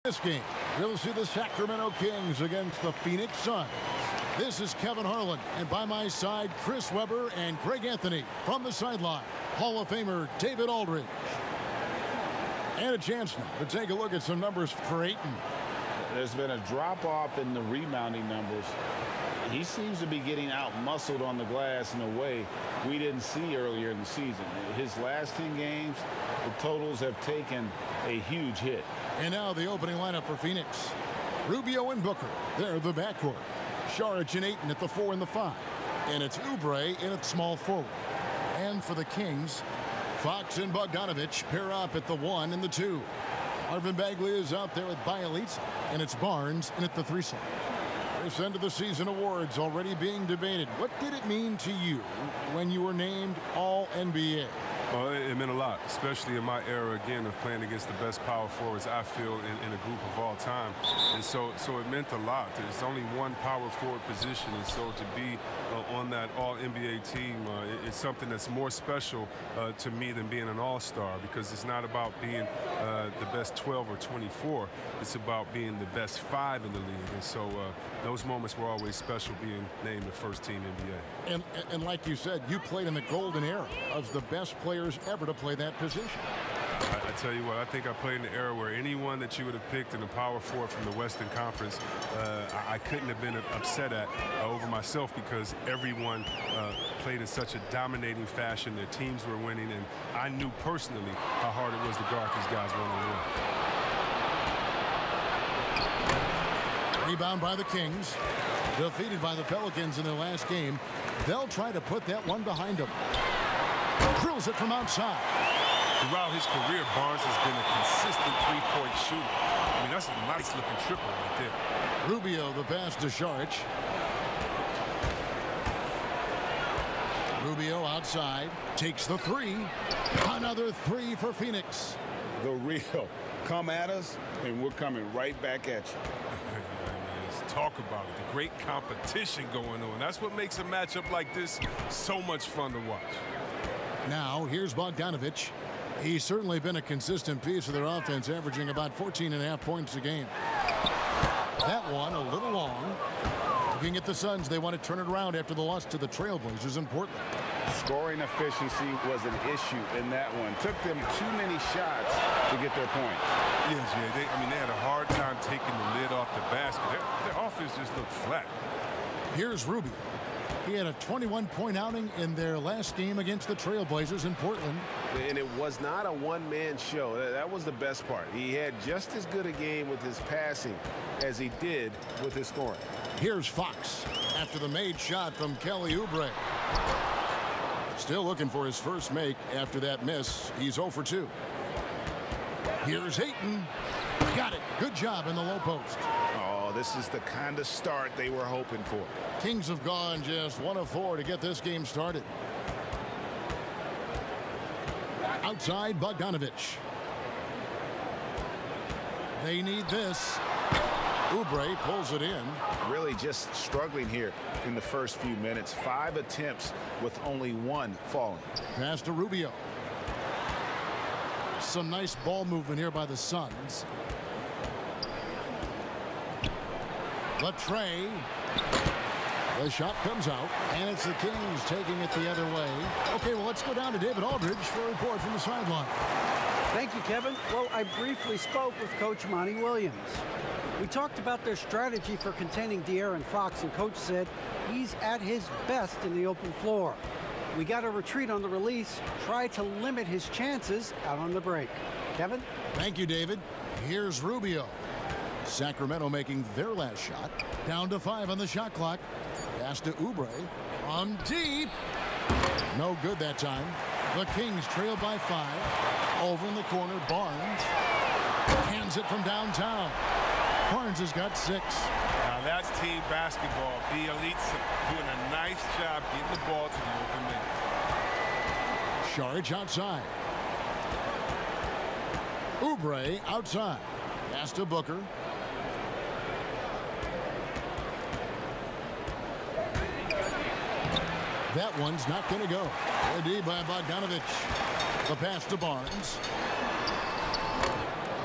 This game, we'll see the Sacramento Kings against the Phoenix Suns. This is Kevin Harlan, and by my side, Chris Webber and Greg Anthony. From the sideline, Hall of Famer David Aldridge. And a chance now to take a look at some numbers for Ayton. There's been a drop-off in the rebounding numbers. He seems to be getting out-muscled on the glass in a way we didn't see earlier in the season. His last 10 games, the totals have taken a huge hit. And now the opening lineup for Phoenix. Rubio and Booker, they're the backcourt. Saric and Ayton at the 4 and the 5. And it's Oubre in at small forward. And for the Kings, Fox and Bogdanovich pair up at the 1 and the 2. Marvin Bagley is out there with Bielitsa, and it's Barnes in at the 3 slot. This end of the season awards already being debated. What did it mean to you when you were named All-NBA? Well, it meant a lot, especially in my era, again, of playing against the best power forwards, I feel, in a group of all time. And so it meant a lot. There's only one power forward position, and so to be on that All-NBA team, it's something that's more special to me than being an all-star, because it's not about being the best 12 or 24. It's about being the best 5 in the league. And so those moments were always special, being named the first team NBA. And like you said, you played in the golden era of the best players ever to play that position. I tell you what, I think I played in the era where anyone that you would have picked in the power forward from the Western Conference, I couldn't have been upset at over myself, because everyone played in such a dominating fashion. Their teams were winning, and I knew personally how hard it was to guard these guys one-on-one. Rebound by the Kings. Defeated by the Pelicans in their last game. They'll try to put that one behind them. Drills it from outside. Throughout his career, Barnes has been a consistent three-point shooter. I mean, that's a nice-looking triple right there. Rubio, the pass to Saric. Rubio outside, takes the 3. Another 3 for Phoenix. The real. Come at us, and we're coming right back at you. Let's talk about it. The great competition going on. That's what makes a matchup like this so much fun to watch. Now, here's Bogdanovich. He's certainly been a consistent piece of their offense, averaging about 14.5 points a game. That one a little long. Looking at the Suns, they want to turn it around after the loss to the Trailblazers in Portland. Scoring efficiency was an issue in that one. Took them too many shots to get their points. Yes, yeah. They had a hard time taking the lid off the basket. Their offense just looked flat. Here's Rubio. He had a 21-point outing in their last game against the Trailblazers in Portland. And it was not a one-man show. That was the best part. He had just as good a game with his passing as he did with his scoring. Here's Fox after the made shot from Kelly Oubre. Still looking for his first make after that miss. He's 0 for 2. Here's Ayton. Got it. Good job in the low post. Oh, this is the kind of start they were hoping for. Kings have gone just 1 of 4 to get this game started. Outside, Bogdanovich. They need this. Oubre pulls it in. Really just struggling here in the first few minutes. 5 attempts with only 1 falling. Pass to Rubio. Some nice ball movement here by the Suns. Latrey. The shot comes out, and it's the Kings taking it the other way. Okay, well, let's go down to David Aldridge for a report from the sideline. Thank you, Kevin. Well, I briefly spoke with Coach Monty Williams. We talked about their strategy for containing De'Aaron Fox, and Coach said he's at his best in the open floor. We got to retreat on the release, try to limit his chances out on the break. Kevin? Thank you, David. Here's Rubio. Sacramento making their last shot. Down to 5 on the shot clock. Pass to Oubre. On deep. No good that time. The Kings trail by 5. Over in the corner, Barnes. Hands it from downtown. Barnes has got 6. Now that's team basketball. Bielitsa doing a nice job getting the ball to the open man. Saric outside. Oubre outside. Pass to Booker. That one's not going to go. Good by Bogdanovich. The pass to Barnes.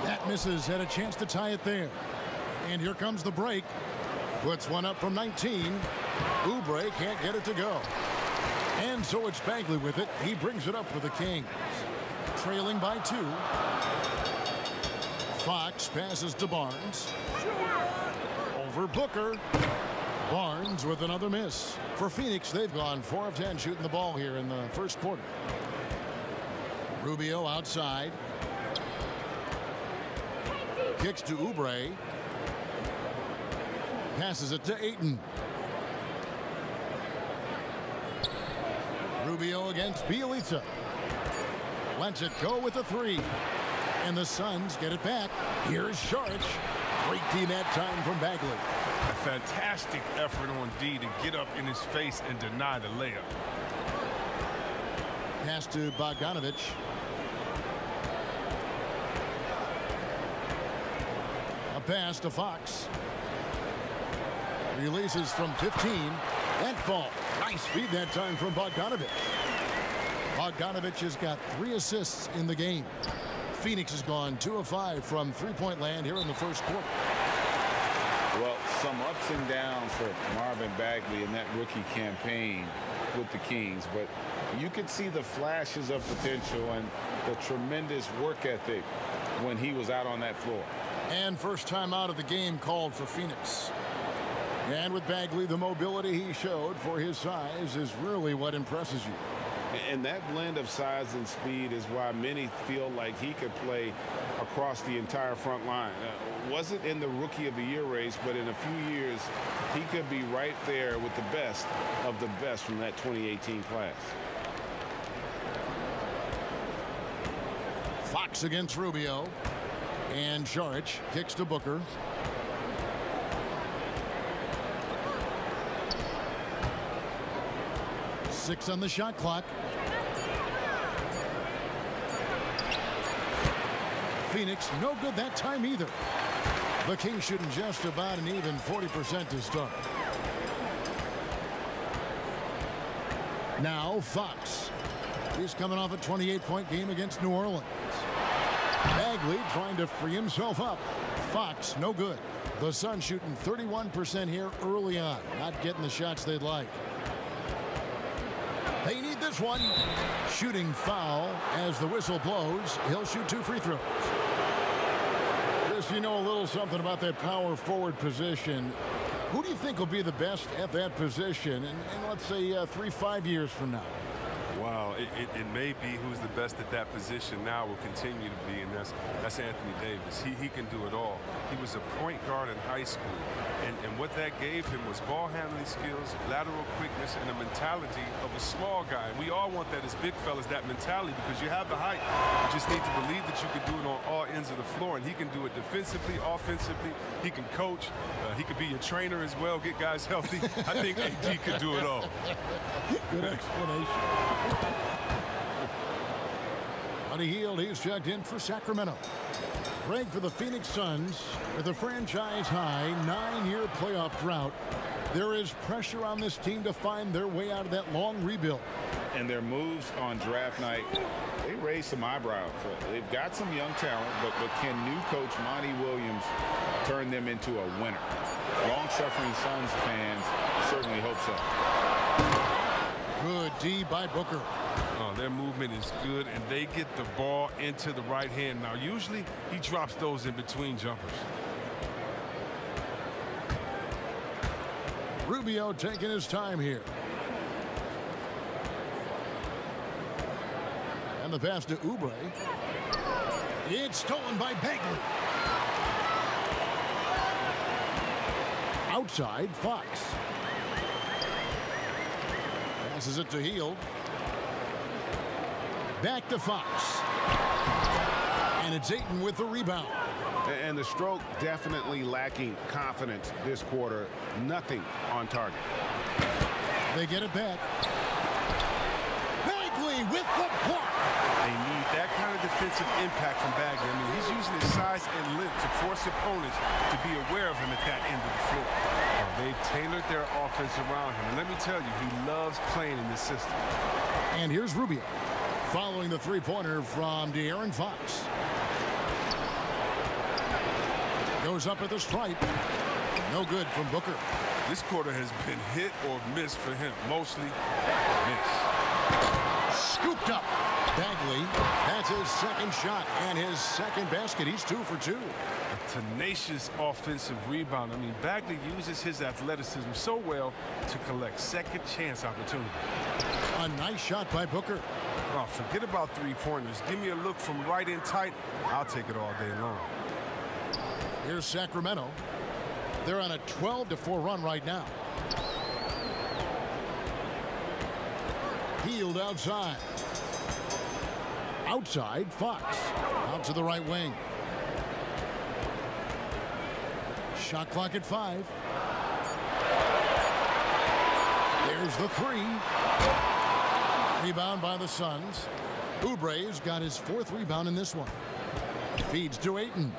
That misses, had a chance to tie it there. And here comes the break. Puts one up from 19. Oubre can't get it to go. And so it's Bagley with it. He brings it up for the Kings. Trailing by 2. Fox passes to Barnes. Over Booker. Barnes with another miss. For Phoenix, they've gone 4 of 10 shooting the ball here in the first quarter. Rubio outside. Kicks to Oubre. Passes it to Ayton. Rubio against Bielitsa. Lets it go with a 3. And the Suns get it back. Here's Saric. Great D that time from Bagley. A fantastic effort on D to get up in his face and deny the layup. Pass to Bogdanovic. A pass to Fox. Releases from 15. That ball. Nice feed that time from Bogdanovic. Bogdanovic has got 3 assists in the game. Phoenix has gone 2 of 5 from three-point land here in the first quarter. Well, some ups and downs for Marvin Bagley in that rookie campaign with the Kings, but you could see the flashes of potential and the tremendous work ethic when he was out on that floor. And first time out of the game called for Phoenix. And with Bagley, the mobility he showed for his size is really what impresses you. And that blend of size and speed is why many feel like he could play across the entire front line. Wasn't in the Rookie of the Year race, but in a few years, he could be right there with the best of the best from that 2018 class. Fox against Rubio. And Saric kicks to Booker. Six on the shot clock. Phoenix, no good that time either. The Kings shooting just about an even 40% to start. Now Fox. He's coming off a 28-point game against New Orleans. Bagley trying to free himself up. Fox, no good. The Suns shooting 31% here early on. Not getting the shots they'd like. They need this one. Shooting foul as the whistle blows. He'll shoot 2 free throws. Chris, you know a little something about that power forward position. Who do you think will be the best at that position in let's say 3-5 years from now? Wow, it may be who's the best at that position now will continue to be, and that's Anthony Davis. He can do it all. He was a point guard in high school, and what that gave him was ball handling skills, lateral quickness, and a mentality of a small guy. We all want that as big fellas, that mentality, because you have the height. You just need to believe that you can do it on all ends of the floor, and he can do it defensively, offensively. He can coach. He could be your trainer as well, get guys healthy. I think AD could do it all. Good explanation. Buddy Hield, he's checked in for Sacramento. Break for the Phoenix Suns with a franchise-high 9-year playoff drought. There is pressure on this team to find their way out of that long rebuild. And their moves on draft night, they raised some eyebrows. They've got some young talent, but can new coach Monty Williams turn them into a winner? Long-suffering Suns fans certainly hope so. Good D by Booker. Oh, their movement is good, and they get the ball into the right hand. Now, usually he drops those in between jumpers. Rubio taking his time here. And the pass to Oubre. It's stolen by Bagley. Outside, Fox. Passes it to Hield. Back to Fox. And it's Ayton with the rebound. And the stroke definitely lacking confidence this quarter. Nothing on target. They get it back. Bagley with the block. They need that kind of defensive impact from Bagley. I mean, he's using his size and length to force opponents to be aware of him at that end of the floor. They've tailored their offense around him. And let me tell you, he loves playing in this system. And here's Rubio following the three-pointer from De'Aaron Fox. Goes up at the stripe. No good from Booker. This quarter has been hit or miss for him. Mostly miss. Scooped up. Bagley, that's his second shot and his second basket. He's 2 for 2. A tenacious offensive rebound. I mean, Bagley uses his athleticism so well to collect second chance opportunities. A nice shot by Booker. Oh, forget about three-pointers. Give me a look from right in tight. I'll take it all day long. Here's Sacramento. They're on a 12-4 run right now. Healed outside. Outside, Fox. Out to the right wing. Shot clock at 5. There's the 3. Rebound by the Suns. Oubre's got his 4th rebound in this one. Feeds to Ayton.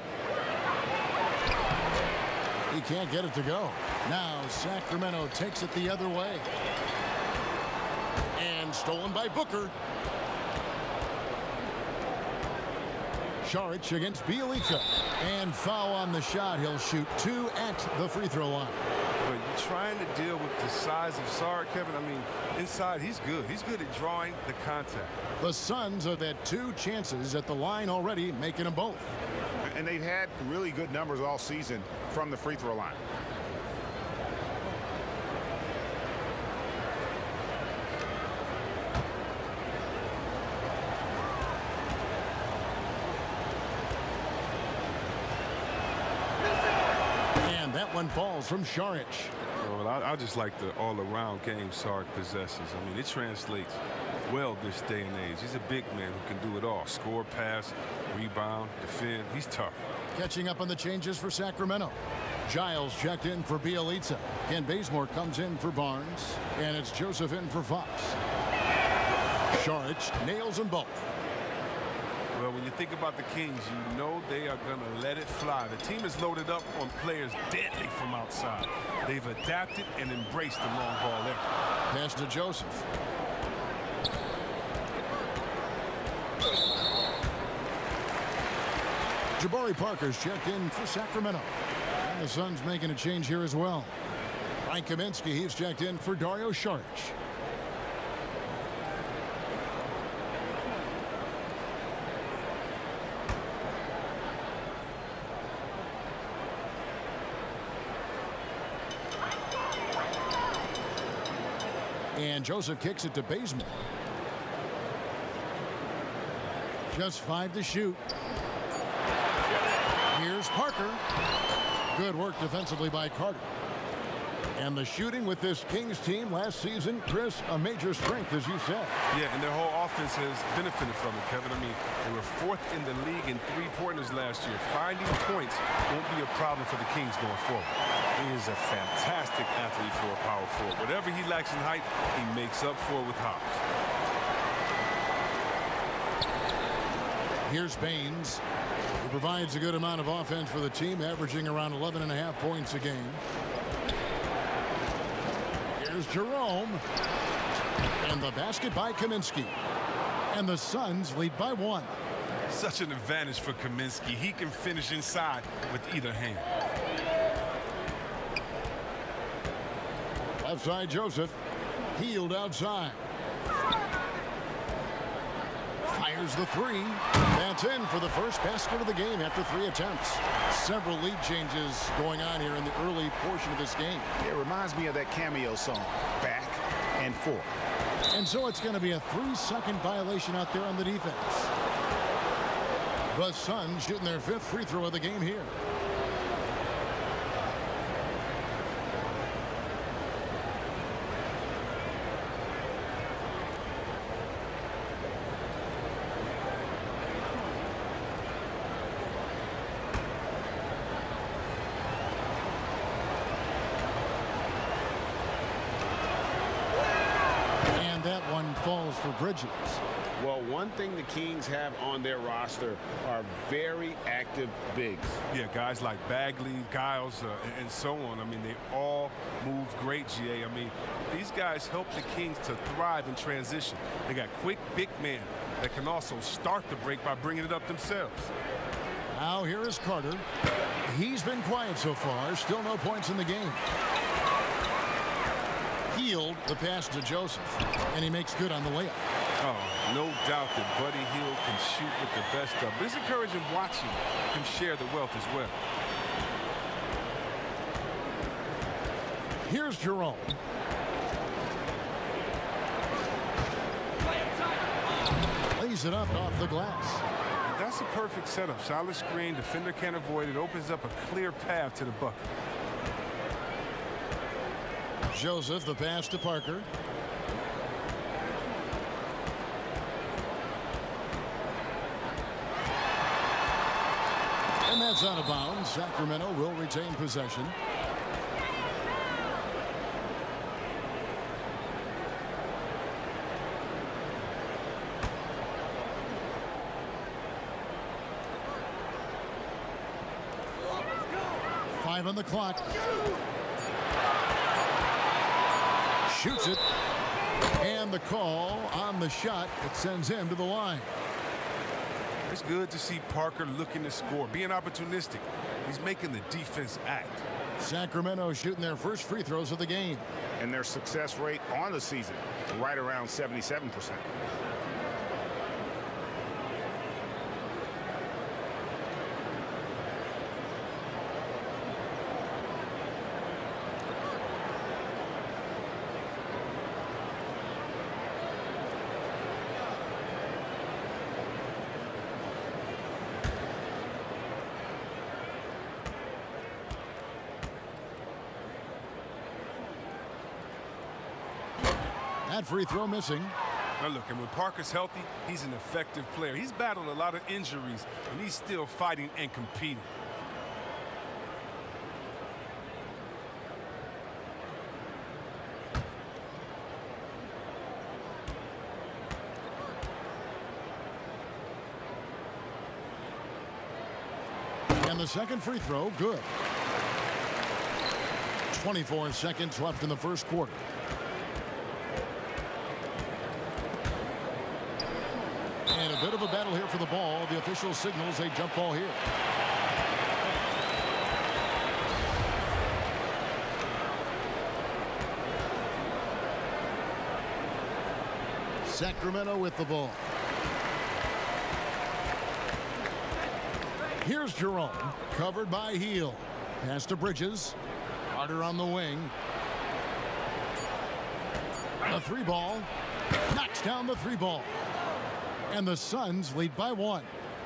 He can't get it to go. Now Sacramento takes it the other way. And stolen by Booker. Saric against Bielitsa. And foul on the shot. He'll shoot 2 at the free throw line. But you're trying to deal with the size of Saric, Kevin. I mean, inside, he's good. He's good at drawing the contact. The Suns have had 2 chances at the line already, making them both. And they've had really good numbers all season from the free throw line. And that one falls from Saric. Well, I just like the all-around game Saric possesses. I mean, it translates well this day and age. He's a big man who can do it all. Score, pass, rebound, defend. He's tough. Catching up on the changes for Sacramento. Giles checked in for Bielitsa. Ken Bazemore comes in for Barnes. And it's Joseph in for Fox. Saric nails them both. Well, when you think about the Kings, you know they are going to let it fly. The team is loaded up on players deadly from outside. They've adapted and embraced the long ball there. Pass to Joseph. Jabari Parker's checked in for Sacramento. And the Suns making a change here as well. Frank Kaminsky, he's checked in for Dario Saric. And Joseph kicks it to Bazemore. Just 5 to shoot. Here's Parker. Good work defensively by Carter. And the shooting with this Kings team last season, Chris, a major strength, as you said. Yeah, and their whole offense has benefited from it, Kevin. I mean, they were 4th in the league in three-pointers last year. Finding points won't be a problem for the Kings going forward. He is a fantastic athlete for a power forward. Whatever he lacks in height, he makes up for with hops. Here's Baines, who provides a good amount of offense for the team, averaging around 11.5 points a game. Here's Jerome. And the basket by Kaminsky. And the Suns lead by 1. Such an advantage for Kaminsky. He can finish inside with either hand. Left side, Joseph. Healed outside. Fires the 3. That's in for the first basket of the game after 3 attempts. Several lead changes going on here in the early portion of this game. It reminds me of that cameo song, Back and Forth. And so it's going to be a 3-second violation out there on the defense. The Suns shooting their 5th free throw of the game here. Falls for Bridges. Well, one thing the Kings have on their roster are very active bigs. Yeah, guys like Bagley, Giles, and so on. I mean, they all move great, GA. I mean, these guys help the Kings to thrive in transition. They got quick, big men that can also start the break by bringing it up themselves. Now here is Carter. He's been quiet so far. Still no points in the game. Hield the pass to Joseph, and he makes good on the layup. Oh, no doubt that Buddy Hield can shoot with the best of. It's encouraging watching him share the wealth as well. Here's Jerome. Lays it up off the glass. And that's a perfect setup. Solid screen, defender can't avoid it. Opens up a clear path to the bucket. Joseph, the pass to Parker. And that's out of bounds. Sacramento will retain possession. Five on the clock. Shoots it. And the call on the shot that sends him to the line. It's good to see Parker looking to score, being opportunistic. He's making the defense act. Sacramento shooting their first free throws of the game. And their success rate on the season, right around 77%. That free throw missing. Now look, and when Parker's healthy, he's an effective player. He's battled a lot of injuries, and he's still fighting and competing. And the second free throw, good. 24 seconds left in the first quarter. And a bit of a battle here for the ball. The official signals a jump ball here. Sacramento with the ball. Here's Jerome, covered by Hield. Pass to Bridges. Carter on the wing. A three ball. Knocks down the three ball. And the Suns lead by 1.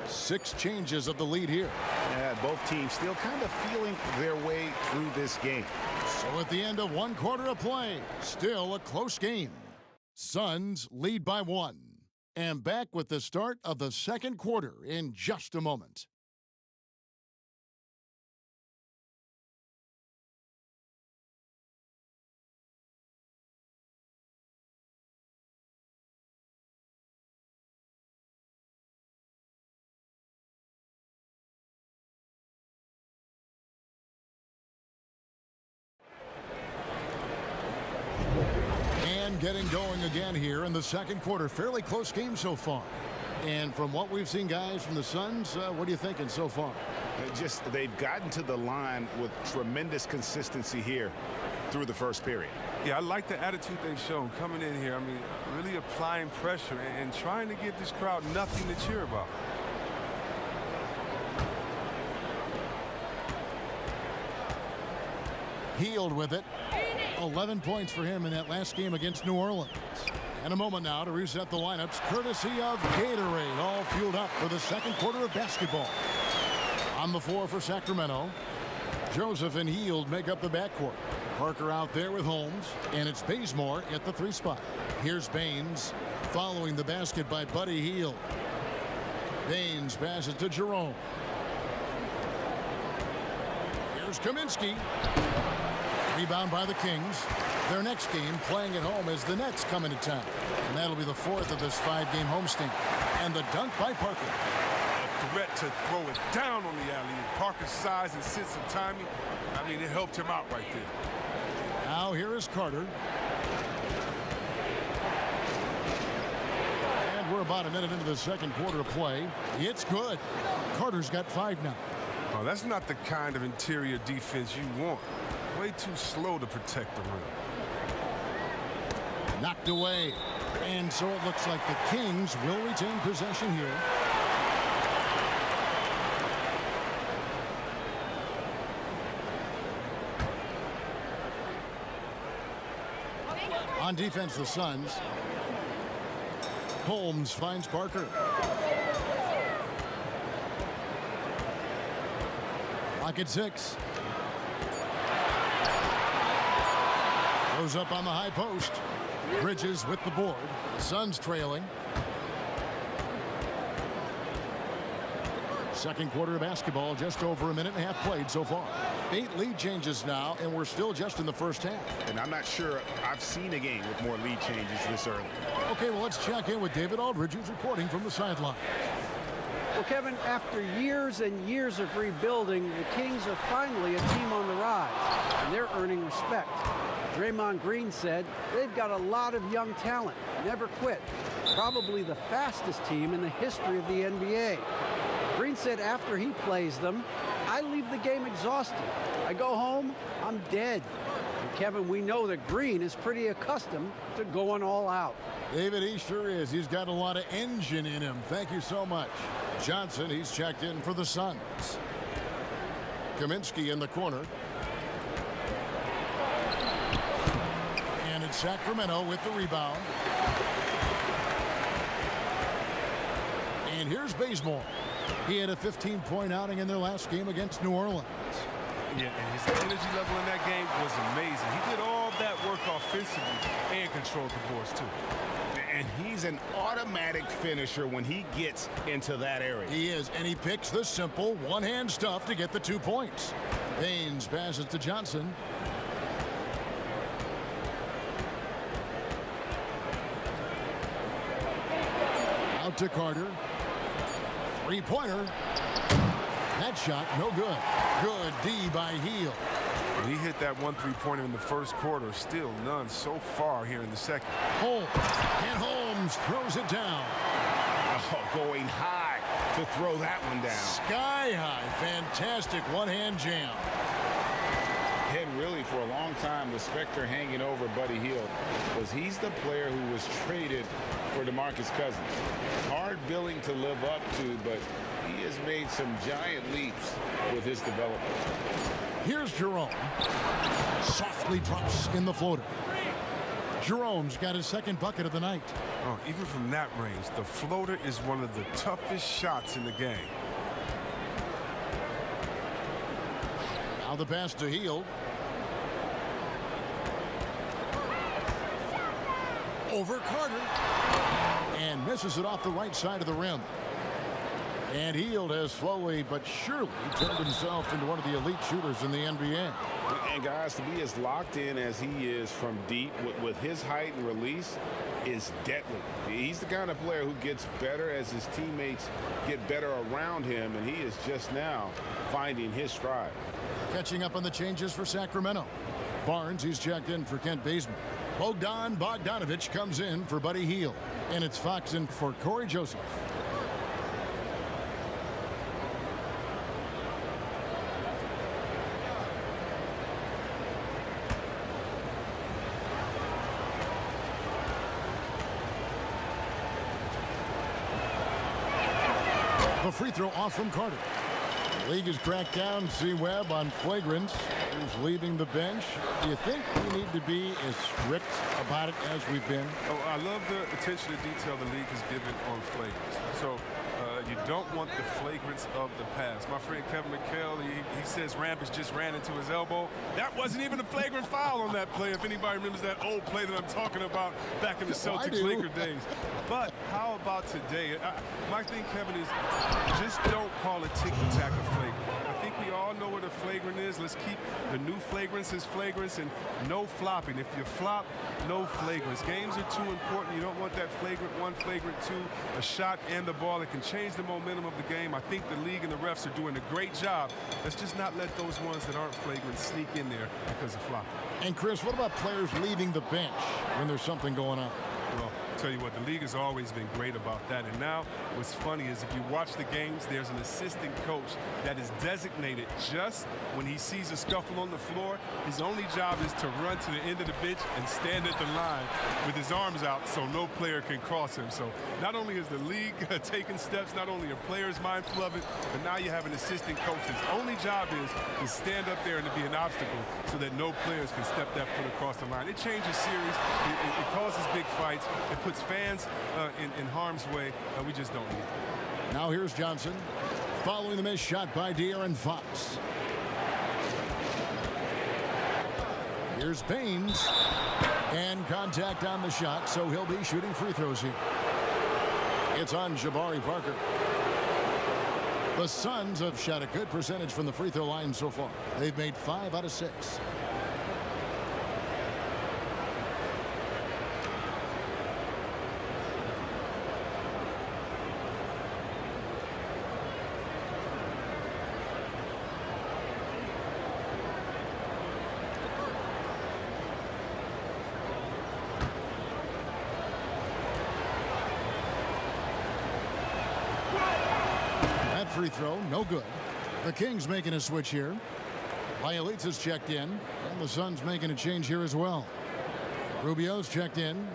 6 changes of the lead here. Yeah, both teams still kind of feeling their way through this game. So at the end of 1 quarter of play, still a close game. Suns lead by 1. And back with the start of the second quarter in just a moment. Getting going again here in the second quarter. Fairly close game so far. And from what we've seen, guys, from the Suns, what are you thinking so far? They've gotten to the line with tremendous consistency here through the first period. Yeah, I like the attitude they've shown coming in here. I mean, really applying pressure and trying to give this crowd nothing to cheer about. Hield with it. 11 points for him in that last game against New Orleans. And a moment now to reset the lineups, courtesy of Gatorade, all fueled up for the second quarter of basketball. On the floor for Sacramento, Joseph and Hield make up the backcourt. Parker out there with Holmes, and it's Bazemore at the 3 spot. Here's Baines, following the basket by Buddy Hield. Baines passes to Jerome. Here's Kaminsky. Rebound by the Kings. Their next game, playing at home, as the Nets come into town. And that'll be the 4th of this 5-game homestand. And the dunk by Parker. A threat to throw it down on the alley. Parker's size and sense of timing, I mean, it helped him out right there. Now here is Carter. And we're about a minute into the second quarter of play. It's good. Carter's got 5 now. Oh, that's not the kind of interior defense you want. Way too slow to protect the rim. Knocked away. And so it looks like the Kings will retain possession here. On defense, the Suns. Holmes finds Parker. Lock at 6. Goes up on the high post. Bridges with the board. Suns trailing. Second quarter of basketball, just over a minute and a half played so far. 8 lead changes now, and we're still just in the first half. And I'm not sure I've seen a game with more lead changes this early. Okay, well, let's check in with David Aldridge, who's reporting from the sideline. Well, Kevin, after years and years of rebuilding, the Kings are finally a team on the rise, and they're earning respect. Draymond Green said they've got a lot of young talent, never quit. Probably the fastest team in the history of the NBA. Green said after he plays them, I leave the game exhausted. I go home, I'm dead. And Kevin, we know that Green is pretty accustomed to going all out. David, he sure is. He's got a lot of engine in him. Thank you so much. Johnson, he's checked in for the Suns. Kaminsky in the corner. And it's Sacramento with the rebound. And here's Bazemore. He had a 15-point outing in their last game against New Orleans. Yeah, and his energy level in that game was amazing. He did all that work offensively and controlled the boards, too. And he's an automatic finisher when he gets into that area. He is, and he picks the simple one-hand stuff to get the 2 points. Baines passes to Johnson. Out to Carter. Three-pointer. That shot, no good. Good D by Hield. He hit that 1 3-pointer in the first quarter. Still none so far here in the second. Holmes. And Holmes throws it down. Oh, going high to throw that one down. Sky high. Fantastic one-hand jam. Had really for a long time the specter hanging over Buddy Hield was he's the player who was traded for DeMarcus Cousins. Hard billing to live up to, but he has made some giant leaps with his development. Here's Jerome. Softly drops in the floater. Jerome's got his second bucket of the night. Oh, even from that range, the floater is one of the toughest shots in the game. Now the pass to Hield. Over Carter. And misses it off the right side of the rim. And Hield has slowly but surely turned himself into one of the elite shooters in the NBA. And guys, to be as locked in as he is from deep with his height and release is deadly. He's the kind of player who gets better as his teammates get better around him, and he is just now finding his stride. Catching up on the changes for Sacramento. Barnes, he's checked in for Kent Bazemore. Bogdan Bogdanovic comes in for Buddy Hield. And it's Fox in for Corey Joseph. The free throw off from Carter. The league has cracked down C-Webb on flagrants. Who's leaving the bench? Do you think we need to be as strict about it as we've been? Oh, I love the attention to detail the league has given on flagrants. So you don't want the flagrants of the past. My friend Kevin McHale, he says Rampage just ran into his elbow. That wasn't even a flagrant foul on that play, if anybody remembers that old play that I'm talking about back in the Celtics-Laker days. But how about today? My thing, Kevin, is just don't call a ticky-tack a flagrant. I think we all know what a flagrant is. Let's keep the new flagrants as flagrants and no flopping. If you flop, no flagrants. Games are too important. You don't want that flagrant 1, flagrant 2, a shot and the ball. It can change the momentum of the game. I think the league and the refs are doing a great job. Let's just not let those ones that aren't flagrant sneak in there because of flopping. And Chris, what about players leaving the bench when there's something going on? Well, Tell you what, the league has always been great about that. And now what's funny is if you watch the games, there's an assistant coach that is designated just when he sees a scuffle on the floor. His only job is to run to the end of the bench and stand at the line with his arms out so no player can cross him. So not only is the league taking steps, not only are players mindful of it, but now you have an assistant coach. His only job is to stand up there and to be an obstacle so that no players can step that foot across the line. It changes series. It causes big fights. It puts fans in harm's way. We just don't need it. Now here's Johnson following the missed shot by De'Aaron Fox. Here's Baines, and contact on the shot, so he'll be shooting free throws here. It's on Jabari Parker. The Suns have shot a good percentage from the free throw line so far. They've made 5 out of 6. Free throw, no good. The Kings making a switch here. Bielitsa's checked in, and the Suns making a change here as well. Rubio's checked in.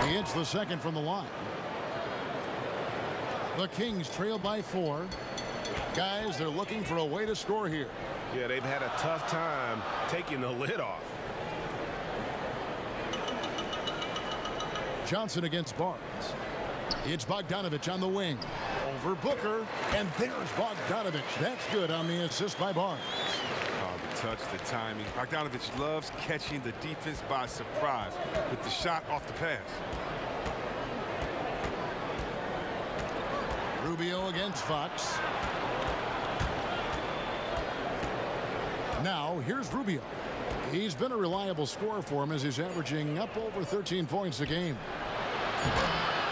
He hits the second from the line. The Kings trail by 4. Guys, they're looking for a way to score here. Yeah, they've had a tough time taking the lid off. Johnson against Barnes. It's Bogdanovich on the wing. Over Booker, and there's Bogdanovich. That's good on the assist by Barnes. Oh, the touch, the timing. Bogdanovich loves catching the defense by surprise with the shot off the pass. Rubio against Fox. Now, here's Rubio. He's been a reliable scorer for him as he's averaging up over 13 points a game.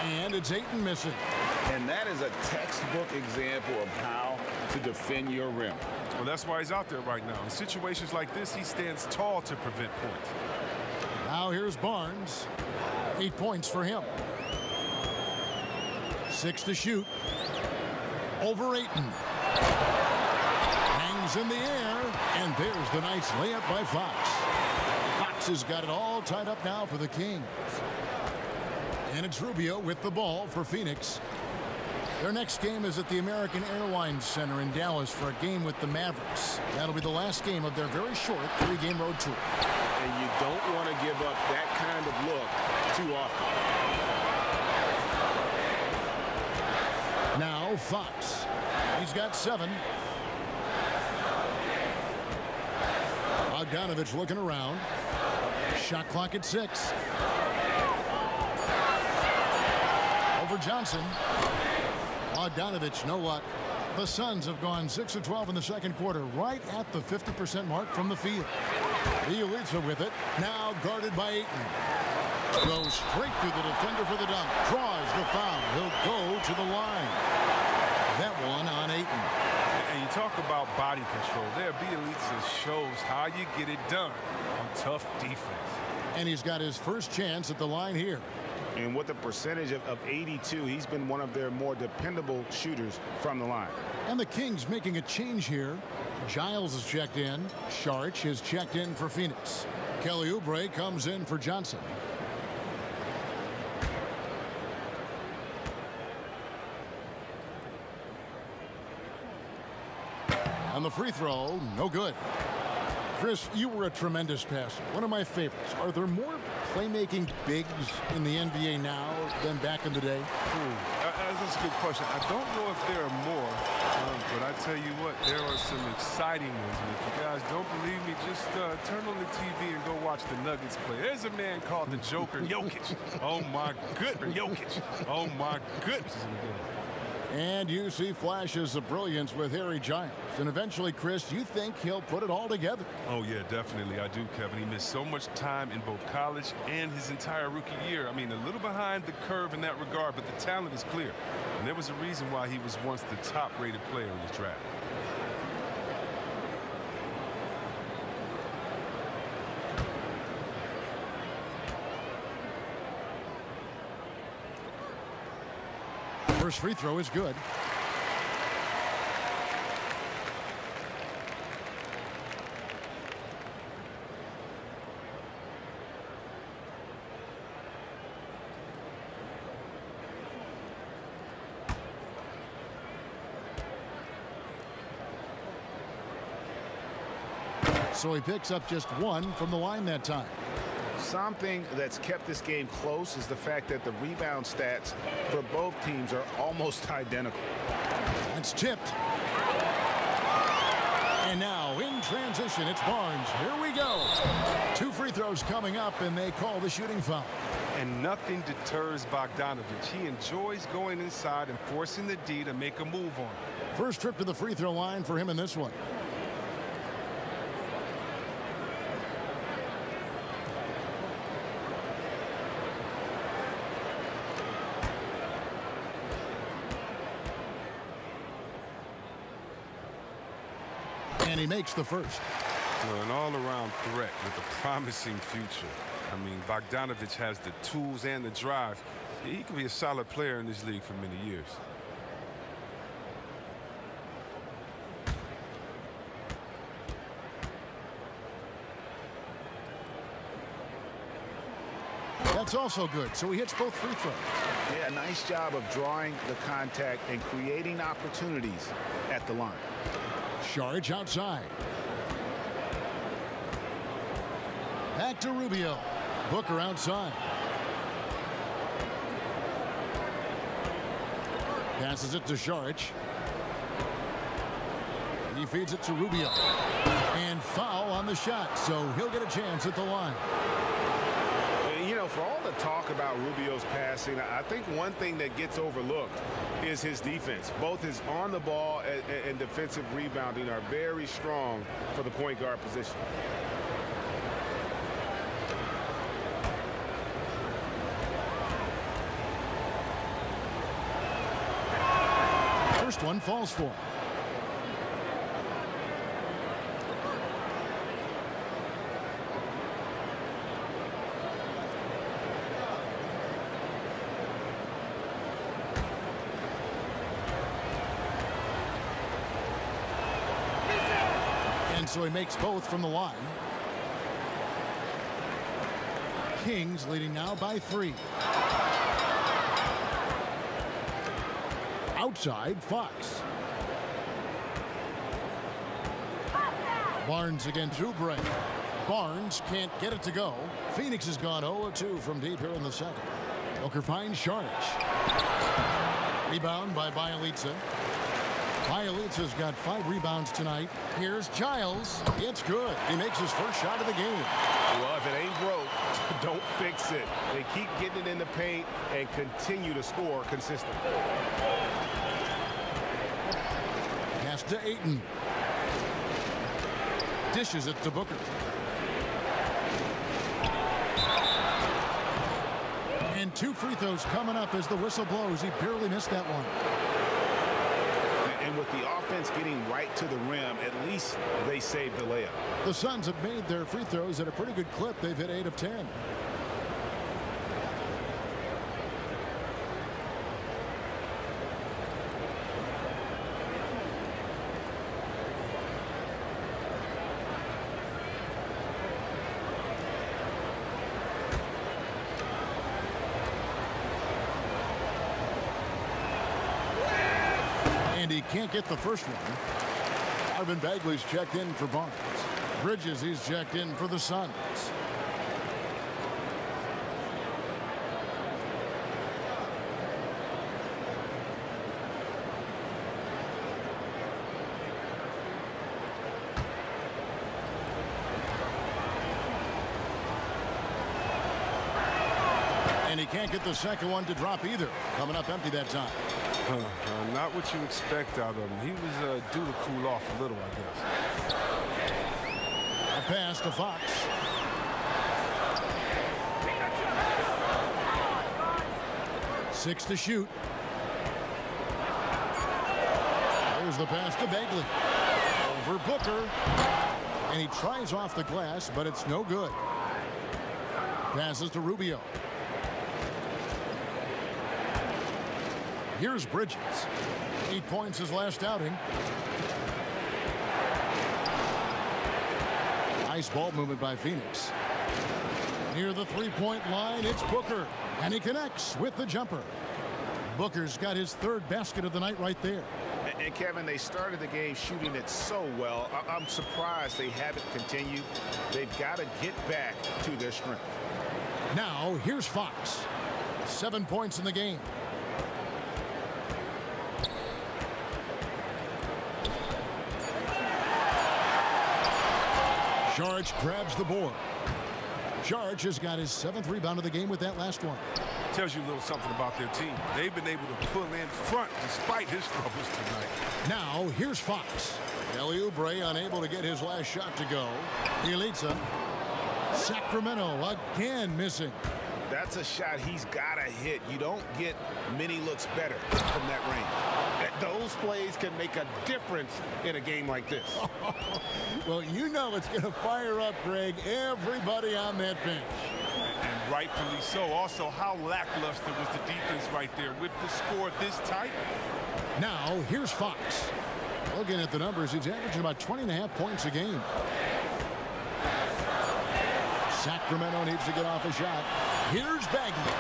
And it's Ayton missing. And that is a textbook example of how to defend your rim. Well, that's why he's out there right now. In situations like this, he stands tall to prevent points. Now here's Barnes. 8 points for him. 6 to shoot. Over Ayton. Hangs in the air, and there's the nice layup by Fox. Fox has got it all tied up now for the Kings. And it's Rubio with the ball for Phoenix. Their next game is at the American Airlines Center in Dallas for a game with the Mavericks. That'll be the last game of their very short 3-game road tour. And you don't want to give up that kind of look too often. Now Fox. He's got 7. Bogdanovich looking around. Shot clock at 6. Over Johnson. Bogdanovich, no luck. The Suns have gone 6 of 12 in the second quarter, right at the 50% mark from the field. Bielitsa with it, now guarded by Ayton. Goes straight through the defender for the dunk. Draws the foul. He'll go to the line. That one on Ayton. And you talk about body control. There, Bielitsa shows how you get it done on tough defense. And he's got his first chance at the line here. And with a percentage of 82, he's been one of their more dependable shooters from the line. And the Kings making a change here. Giles is checked in. Saric is checked in for Phoenix. Kelly Oubre comes in for Johnson. On the free throw, no good. Chris, you were a tremendous passer. One of my favorites. Are there more playmaking bigs in the NBA now than back in the day? That's a good question. I don't know if there are more, but I tell you what, there are some exciting ones. And if you guys don't believe me, just turn on the TV and go watch the Nuggets play. There's a man called the Joker, Jokic. Oh, my goodness. Jokic. Oh, my goodness. And you see flashes of brilliance with Harry Giles. And eventually, Chris, you think he'll put it all together. Oh, yeah, definitely. I do, Kevin. He missed so much time in both college and his entire rookie year. I mean, a little behind the curve in that regard, but the talent is clear. And there was a reason why he was once the top-rated player in the draft. First free throw is good. So he picks up just one from the line that time. Something that's kept this game close is the fact that the rebound stats for both teams are almost identical. That's tipped. And now in transition, it's Barnes. Here we go. 2 free throws coming up, and they call the shooting foul. And nothing deters Bogdanovich. He enjoys going inside and forcing the D to make a move on. First trip to the free throw line for him in this one. And he makes the first. Well, an all-around threat with a promising future. I mean, Bogdanovich has the tools and the drive. He could be a solid player in this league for many years. That's also good, so he hits both free throws. Yeah, nice job of drawing the contact and creating opportunities at the line. Saric outside. Back to Rubio. Booker outside. Passes it to Saric. He feeds it to Rubio. And foul on the shot, so he'll get a chance at the line. You know, for all the talk about Rubio's passing, I think one thing that gets overlooked is his defense. Both his on the ball and defensive rebounding are very strong for the point guard position. First one falls for him. So he makes both from the line. Kings leading now by 3. Outside, Fox. Barnes against Oubre. Barnes can't get it to go. Phoenix has gone 0-2 from deep here in the second. Booker finds Saric. Rebound by Bjelica. Bjelica's got 5 rebounds tonight. Here's Giles. It's good. He makes his first shot of the game. Well, if it ain't broke, don't fix it. They keep getting it in the paint and continue to score consistently. Pass to Ayton. Dishes it to Booker. And 2 free throws coming up as the whistle blows. He barely missed that one. And with the offense getting right to the rim, at least they saved the layup. The Suns have made their free throws at a pretty good clip. They've hit 8 of 10. And he can't get the first one. Marvin Bagley's checked in for Barnes. Bridges, he's checked in for the Suns. And he can't get the second one to drop either. Coming up empty that time. Not what you expect out of him. He was due to cool off a little, I guess. A pass to Fox. Six to shoot. There's the pass to Bagley. Over Booker. And he tries off the glass, but it's no good. Passes to Rubio. Here's Bridges. 8 points his last outing. Nice ball movement by Phoenix. Near the three-point line, it's Booker. And he connects with the jumper. Booker's got his third basket of the night right there. And Kevin, they started the game shooting it so well. I'm surprised they haven't continued. They've got to get back to their strength. Now, here's Fox. 7 points in the game. Saric grabs the board. Saric has got his 7th rebound of the game with that last one. Tells you a little something about their team. They've been able to pull in front despite his troubles tonight. Now, here's Fox. Kelly Oubre unable to get his last shot to go. Bielitsa. Sacramento again missing. That's a shot he's got to hit. You don't get many looks better from that range. Those plays can make a difference in a game like this. Well, you know it's going to fire up, Greg, everybody on that bench. And rightfully so. Also, how lackluster was the defense right there with the score this tight. Now, here's Fox. Looking at the numbers, he's averaging about 20.5 points a game. Sacramento needs to get off a shot. Here's Bagley.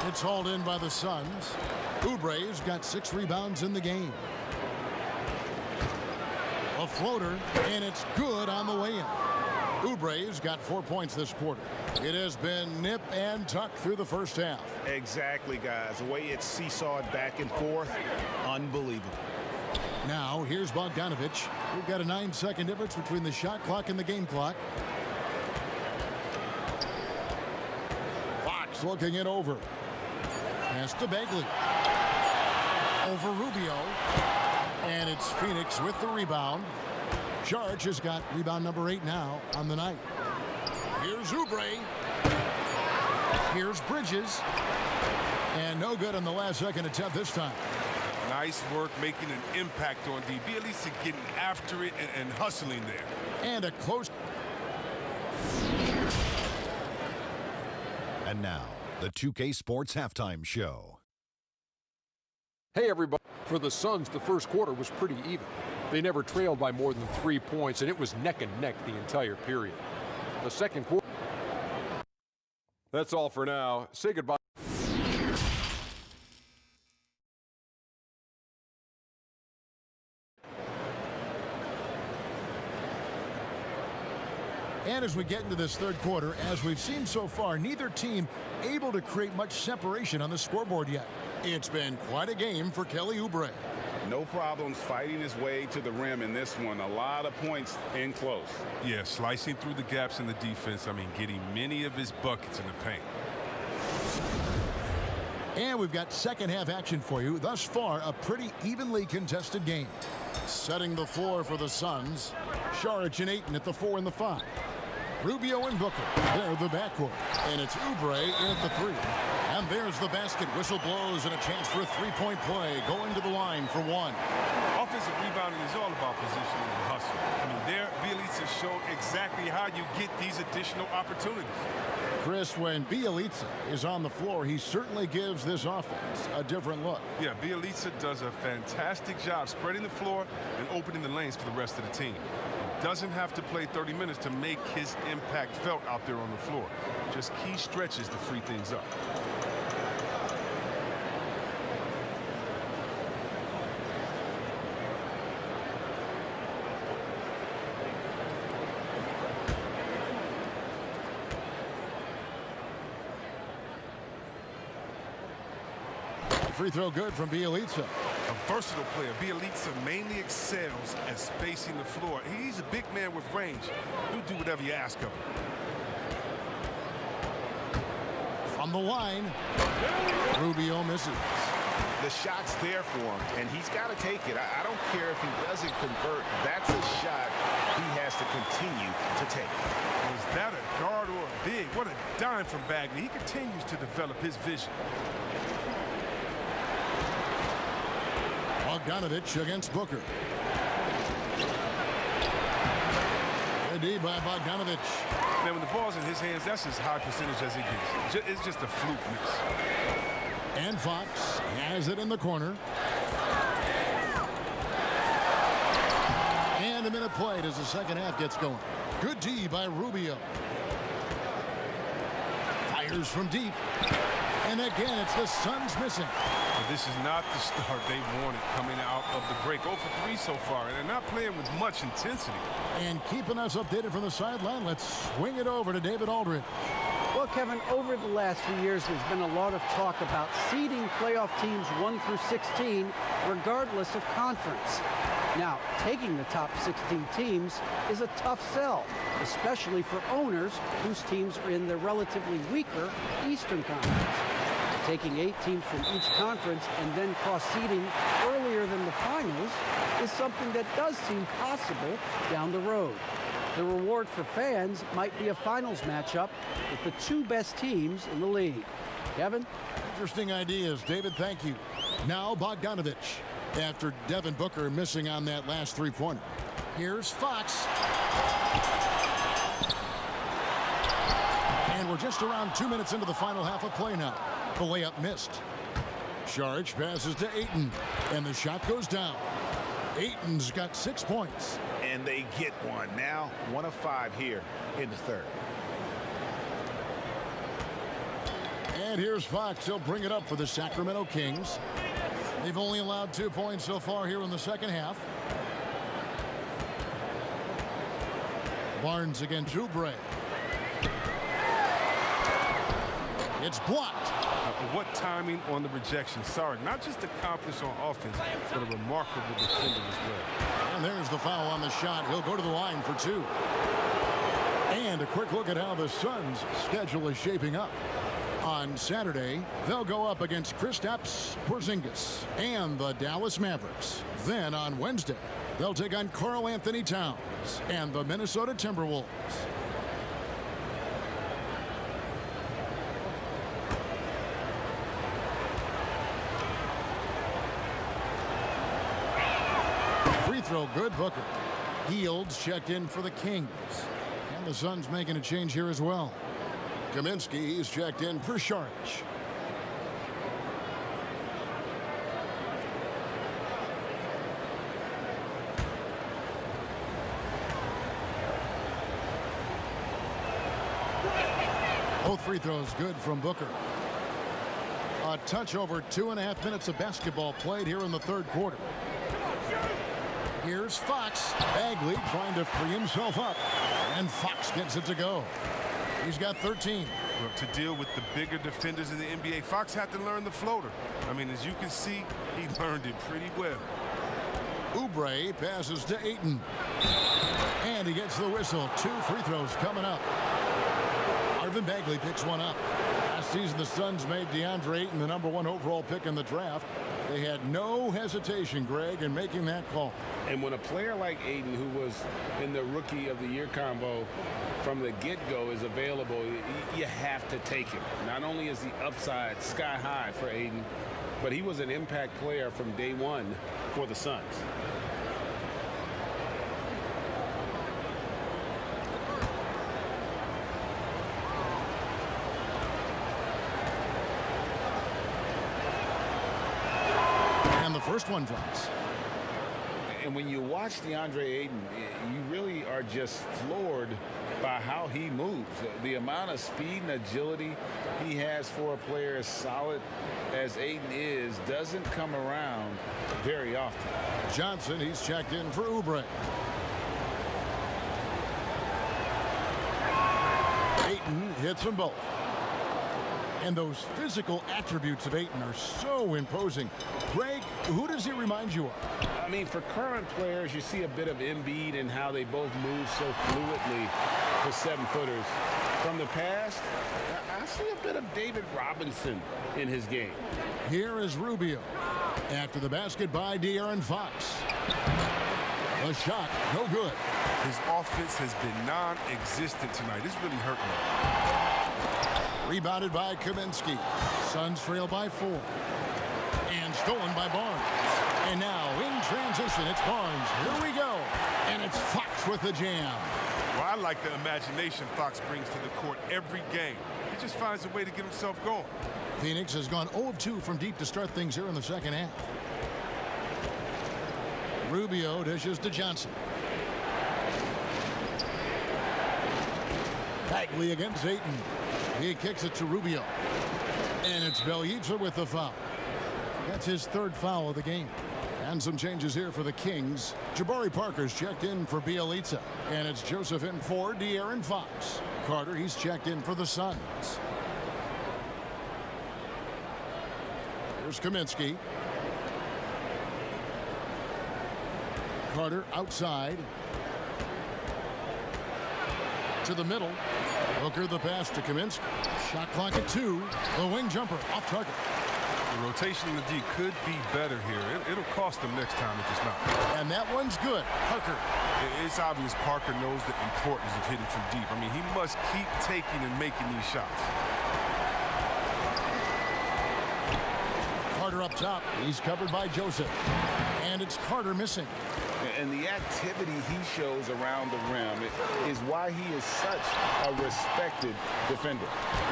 It's hauled in by the Suns. Oubre's got 6 rebounds in the game. A floater, and it's good on the way in. Oubre's got 4 points this quarter. It has been nip and tuck through the first half. Exactly, guys. The way it's seesawed back and forth, unbelievable. Now, here's Bogdanovich. We've got a 9-second difference between the shot clock and the game clock. Fox looking it over. Pass to Bagley. Over Rubio. And it's Phoenix with the rebound. Saric has got rebound number 8 now on the night. Here's Oubre. Here's Bridges. And no good on the last second attempt this time. Nice work making an impact on D. Bielitsa getting after it and hustling there. And a close. And now, the 2K Sports Halftime Show. Hey, everybody. For the Suns, the first quarter was pretty even. They never trailed by more than 3 points, and it was neck and neck the entire period. The second quarter. That's all for now. Say goodbye. And as we get into this third quarter, as we've seen so far, neither team able to create much separation on the scoreboard yet. It's been quite a game for Kelly Oubre. No problems fighting his way to the rim in this one. A lot of points in close. Yeah, slicing through the gaps in the defense. I mean, getting many of his buckets in the paint. And we've got second half action for you. Thus far, a pretty evenly contested game. Setting the floor for the Suns. Saric and Ayton at the 4 and the 5. Rubio and Booker, they're the backcourt. And it's Oubre in at the 3. And there's the basket. Whistle blows and a chance for a three-point play. Going to the line for 1. Offensive rebounding is all about positioning and hustle. I mean, there, Bielitsa showed exactly how you get these additional opportunities. Chris, when Bielitsa is on the floor, he certainly gives this offense a different look. Yeah, Bielitsa does a fantastic job spreading the floor and opening the lanes for the rest of the team. Doesn't have to play 30 minutes to make his impact felt out there on the floor. Just key stretches to free things up. Free throw good from Bielitsa. A versatile player, Bielitsa mainly excels at spacing the floor. He's a big man with range. He'll do whatever you ask of him. From the line, Rubio misses. The shot's there for him, and he's got to take it. I don't care if he doesn't convert. That's a shot he has to continue to take. Was that a guard or a big? What a dime from Bagley. He continues to develop his vision. Bogdanovich against Booker. Good D by Bogdanovich. Man, when the ball's in his hands, that's as high percentage as he gets. It's just a fluke miss. And Fox has it in the corner. And a minute played as the second half gets going. Good D by Rubio. Fires from deep. And again, it's the Suns missing. But this is not the start they wanted coming out of the break. 0 for 3 so far, and they're not playing with much intensity. And keeping us updated from the sideline, let's swing it over to David Aldridge. Well, Kevin, over the last few years, there's been a lot of talk about seeding playoff teams 1 through 16, regardless of conference. Now, taking the top 16 teams is a tough sell, especially for owners whose teams are in the relatively weaker Eastern Conference. Taking 8 teams from each conference and then cross-seeding earlier than the finals is something that does seem possible down the road. The reward for fans might be a finals matchup with the 2 best teams in the league. Kevin? Interesting ideas, David. Thank you. Now Bogdanovich. After Devin Booker missing on that last three-pointer. Here's Fox. And we're just around 2 minutes into the final half of play now. The layup missed. Saric passes to Ayton, and the shot goes down. Ayton's got 6 points. And they get one. Now 1 of 5 here in the third. And here's Fox. He'll bring it up for the Sacramento Kings. They've only allowed 2 points so far here in the second half. Barnes against Oubre. It's blocked. What timing on the rejection. Sorry, not just accomplished on offense, but a remarkable defender as well. And there's the foul on the shot. He'll go to the line for 2. And a quick look at how the Suns' schedule is shaping up. On Saturday, they'll go up against Kristaps Porzingis and the Dallas Mavericks. Then on Wednesday, they'll take on Karl Anthony Towns and the Minnesota Timberwolves. Free throw good, Booker. Hields checked in for the Kings. And the Suns making a change here as well. Kaminsky is checked in for Saric. Both free throws good from Booker. A touch over 2.5 minutes of basketball played here in the third quarter. Here's Fox. Bagley trying to free himself up. And Fox gets it to go. He's got 13. Look, to deal with the bigger defenders in the NBA, Fox had to learn the floater. I mean, as you can see, he learned it pretty well. Oubre passes to Ayton. And he gets the whistle. 2 free throws coming up. Marvin Bagley picks one up. Last season, the Suns made DeAndre Ayton the #1 overall pick in the draft. They had no hesitation, Greg, in making that call. And when a player like Ayton, who was in the Rookie of the Year combo from the get-go, is available, you have to take him. Not only is the upside sky high for Ayton, but he was an impact player from day one for the Suns. And the first one drops. And when you watch DeAndre Ayton, you really are just floored by how he moves. The amount of speed and agility he has for a player as solid as Ayton is doesn't come around very often. Johnson, he's checked in for Oubre. Ayton hits them both. And those physical attributes of Ayton are so imposing. Greg, Who does he remind you of? I mean, for current players, you see a bit of Embiid and how they both move so fluidly for 7-footers. From the past, I see a bit of David Robinson in his game. Here is Rubio. After the basket by De'Aaron Fox. A shot, no good. His offense has been non-existent tonight. It's really hurting him. Rebounded by Kaminsky. Suns trail by 4. And stolen by Barnes. And now in transition, it's Barnes. Here we go. And it's Fox with the jam. Well, I like the imagination Fox brings to the court every game. He just finds a way to get himself going. Phoenix has gone 0 of 2 from deep to start things here in the second half. Rubio dishes to Johnson. Bagley against Ayton. He kicks it to Rubio. And it's Bjelica with the foul. That's his 3rd foul of the game. And some changes here for the Kings. Jabari Parker's checked in for Bjelica. And it's Joseph in for De'Aaron Fox. Carter, he's checked in for the Suns. Here's Kaminsky. Carter outside. To the middle. Hooker the pass to Kaminsky. Shot clock at 2. The wing jumper off target. The rotation in the D could be better here. It'll cost them next time if it's not. And that one's good. Parker. It's obvious Parker knows the importance of hitting from deep. I mean, he must keep taking and making these shots. Carter up top. He's covered by Joseph. And it's Carter missing. And the activity he shows around the rim is why he is such a respected defender.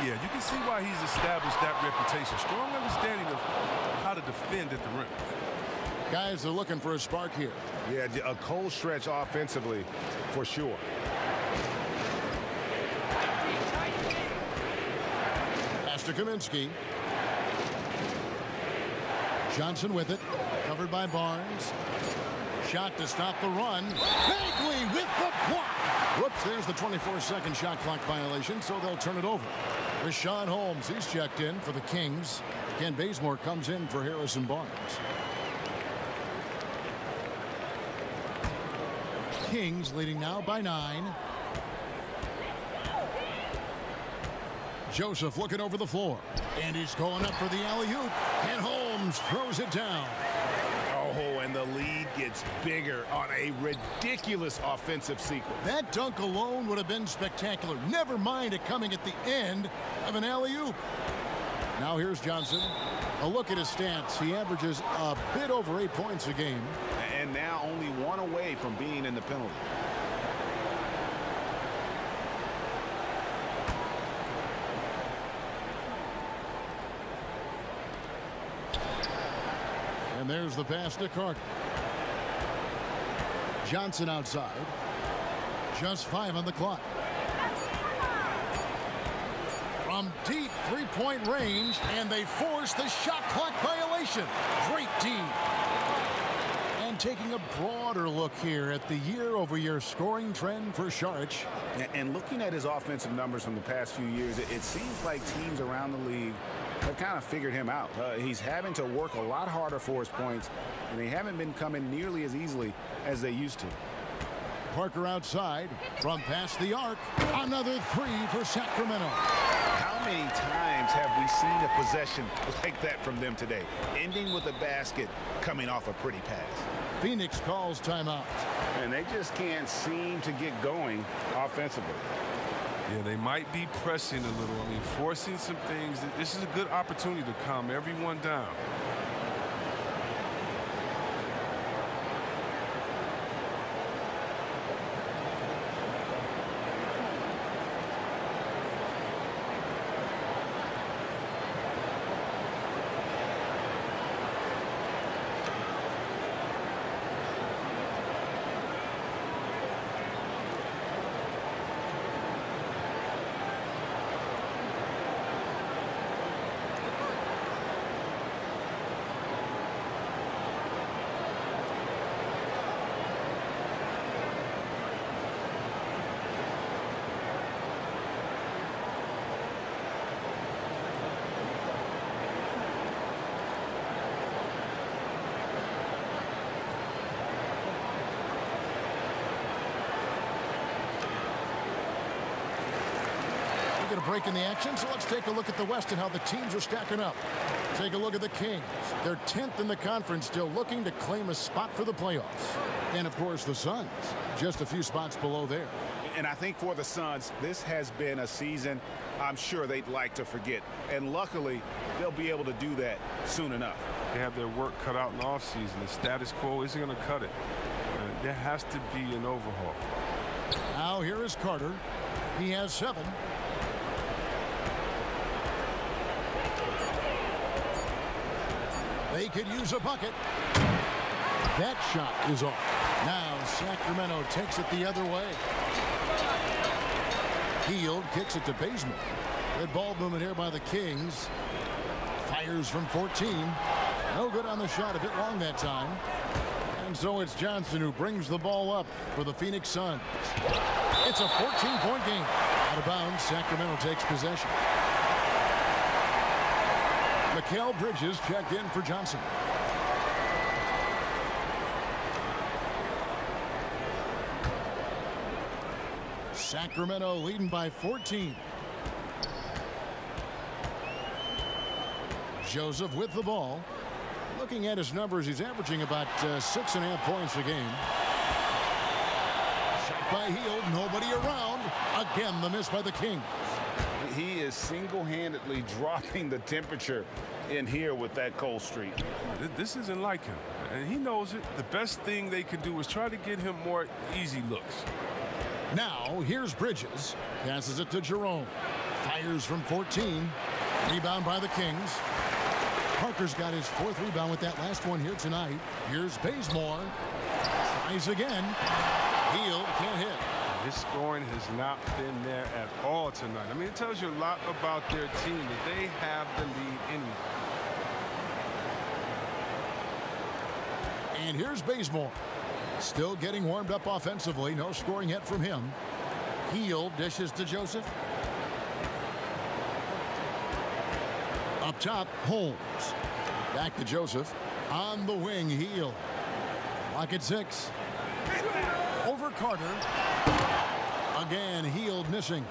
Yeah, you can see why he's established that reputation. Strong understanding of how to defend at the rim. Guys are looking for a spark here. Yeah, a cold stretch offensively for sure. Pass to Kaminsky. Johnson with it. Covered by Barnes. Shot to stop the run. Bagley with the block. Whoops, there's the 24-second shot clock violation, so they'll turn it over. Rashawn Holmes, he's checked in for the Kings. Ken Bazemore comes in for Harrison Barnes. Kings leading now by 9. Joseph looking over the floor. And he's going up for the alley-oop. And Holmes throws it down. Oh, and the lead gets bigger on a ridiculous offensive sequence. That dunk alone would have been spectacular. Never mind it coming at the end of an alley-oop. Now here's Johnson. A look at his stats. He averages a bit over 8 points a game. And now only 1 away from being in the penalty. And there's the pass to Carter. Johnson outside. Just 5 on the clock. From deep three-point range, and they force the shot clock violation. Great D. And taking a broader look here at the year-over-year scoring trend for Saric. And looking at his offensive numbers from the past few years, it seems like teams around the league have kind of figured him out. He's having to work a lot harder for his points, and they haven't been coming nearly as easily as they used to. Parker outside from past the arc. Another 3 for Sacramento. How many times have we seen a possession like that from them today, ending with a basket coming off a pretty pass? Phoenix calls timeout. And they just can't seem to get going offensively. Yeah, they might be pressing a little. I mean, forcing some things. This is a good opportunity to calm everyone down. break in the action, so let's take a look at the West and how the teams are stacking up. Take a look at the Kings. They're 10th in the conference, still looking to claim a spot for the playoffs. And, of course, the Suns, just a few spots below there. And I think for the Suns, this has been a season I'm sure they'd like to forget. And luckily, they'll be able to do that soon enough. They have their work cut out in the offseason. The status quo isn't going to cut it. There has to be an overhaul. Now here is Carter. He has 7. They could use a bucket. That shot is off. Now Sacramento takes it the other way. Hield kicks it to Bazemore. Good ball movement here by the Kings. Fires from 14. No good on the shot, a bit long that time. And so it's Johnson who brings the ball up for the Phoenix Suns. It's a 14-point game. Out of bounds, Sacramento takes possession. Mikal Bridges checked in for Johnson. Sacramento leading by 14. Joseph with the ball. Looking at his numbers, he's averaging about 6.5 points a game. Shot by Hield, nobody around. Again, the miss by the Kings. He is single-handedly dropping the temperature in here with that cold streak. This isn't like him, and he knows it. The best thing they can do is try to get him more easy looks. Now, here's Bridges. Passes it to Jerome. Fires from 14. Rebound by the Kings. Parker's got his 4th rebound with that last one here tonight. Here's Bazemore. Tries again. Hield can't hit. His scoring has not been there at all tonight. I mean, it tells you a lot about their team that they have the lead anyway. And here's Bazemore. Still getting warmed up offensively. No scoring yet from him. Hield dishes to Joseph. Up top, Holmes. Back to Joseph. On the wing, Hield. Clock at 6. Over Carter. Again, Hield missing.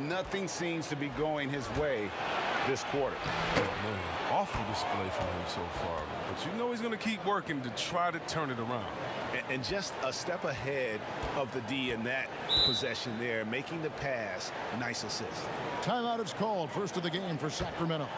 Nothing seems to be going his way this quarter. Awful display from him so far. But you know he's going to keep working to try to turn it around. And just a step ahead of the D in that possession there, making the pass. Nice assist. Timeout is called. First of the game for Sacramento.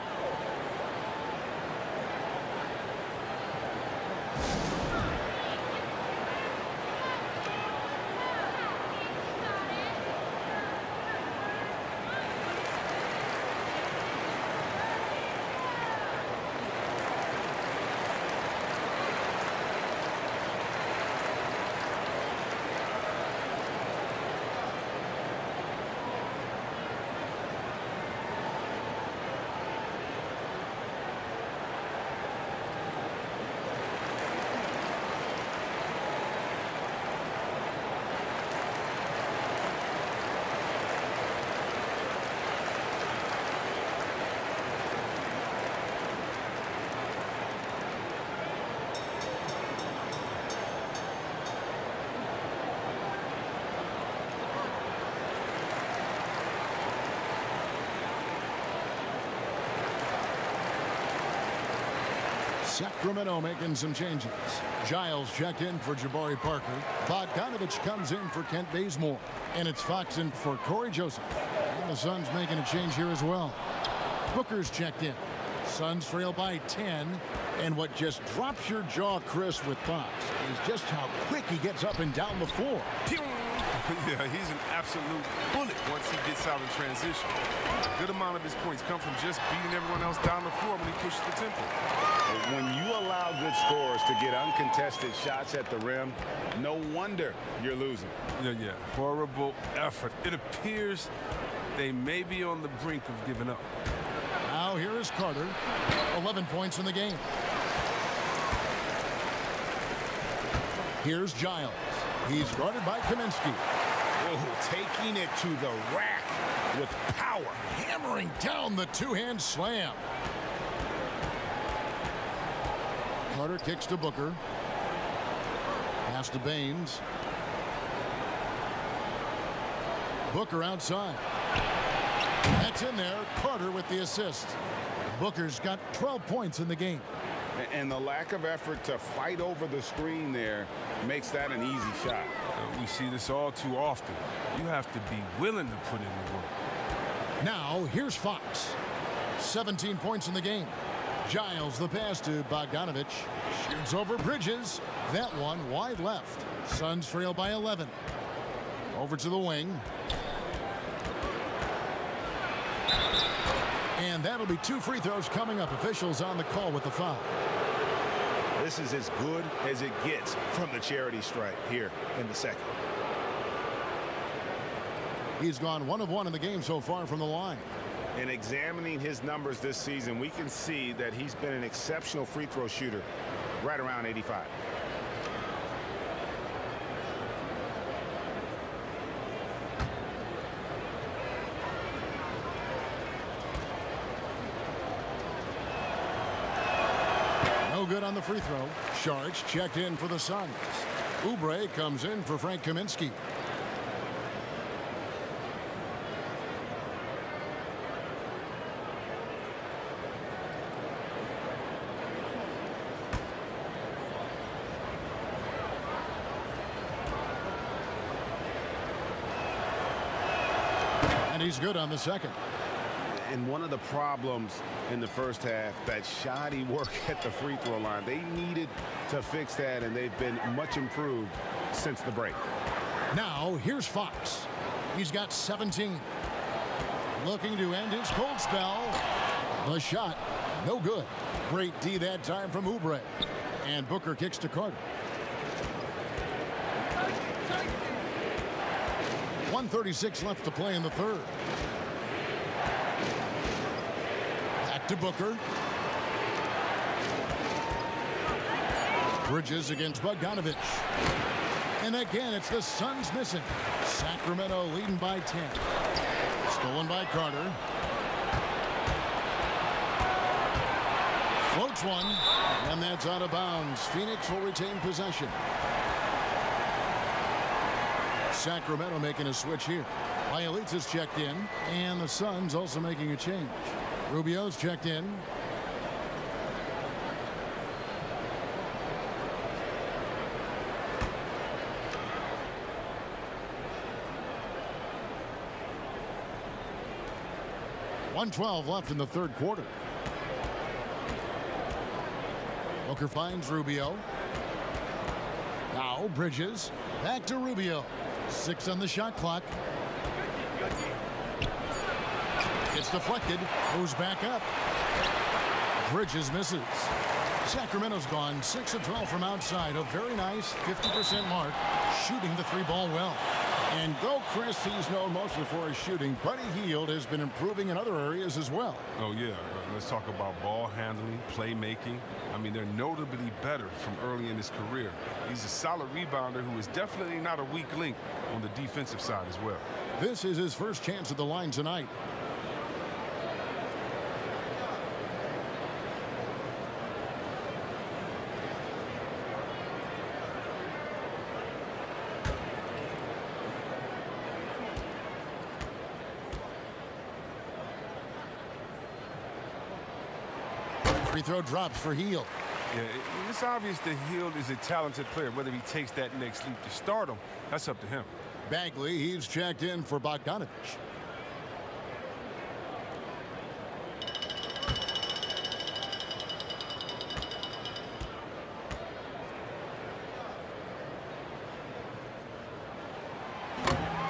Sacramento making some changes. Giles checked in for Jabari Parker. Bogdanovich comes in for Kent Bazemore. And it's Fox in for Corey Joseph. And the Suns making a change here as well. Booker's checked in. Suns trail by 10. And what just drops your jaw, Chris, with Fox is just how quick he gets up and down the floor. Yeah, he's an absolute bullet once he gets out in transition. A good amount of his points come from just beating everyone else down the floor when he pushes the tempo. When you allow good scorers to get uncontested shots at the rim, no wonder you're losing. Yeah. Horrible effort. It appears they may be on the brink of giving up. Now here is Carter. 11 points in the game. Here's Giles. He's guarded by Kaminsky. Oh, taking it to the rack with power. Hammering down the two-hand slam. Carter kicks to Booker. Pass to Baines. Booker outside. That's in there. Carter with the assist. Booker's got 12 points in the game. And the lack of effort to fight over the screen there makes that an easy shot. We see this all too often. You have to be willing to put in the work. Now, here's Fox. 17 points in the game. Giles the pass to Bogdanovich. Shoots over Bridges. That one wide left. Suns trail by 11. Over to the wing. And that'll be 2 free throws coming up. Officials on the call with the foul. This is as good as it gets from the charity stripe here in the second. He's gone 1 of 1 in the game so far from the line. In examining his numbers this season, we can see that he's been an exceptional free throw shooter, right around 85. No good on the free throw. Sharks checked in for the Suns. Oubre comes in for Frank Kaminsky. And he's good on the second. And one of the problems in the first half, that shoddy work at the free throw line. They needed to fix that, and they've been much improved since the break. Now, here's Fox. He's got 17. Looking to end his cold spell. The shot, no good. Great D that time from Oubre. And Booker kicks to Carter. 1:36 left to play in the third. Back to Booker. Bridges against Bogdanovich. And again, it's the Suns missing. Sacramento leading by 10. Stolen by Carter. Floats one, and that's out of bounds. Phoenix will retain possession. Sacramento making a switch here. Bielitz is checked in, and the Suns also making a change. Rubio's checked in. .112 left in the third quarter. Booker finds Rubio. Now Bridges. Back to Rubio. 6 on the shot clock. It's deflected. Goes back up. Bridges misses. Sacramento's gone 6 of 12 from outside. A very nice 50% mark. Shooting the 3-ball well. And go Chris, he's known mostly for his shooting. Buddy Hield has been improving in other areas as well. Oh, yeah. Let's talk about ball handling, playmaking. I mean, they're notably better from early in his career. He's a solid rebounder who is definitely not a weak link on the defensive side as well. This is his first chance at the line tonight. Free throw drops for Hield. Yeah, it's obvious that Hield is a talented player. Whether he takes that next leap to stardom, that's up to him. Bagley, he's checked in for Bogdanovich.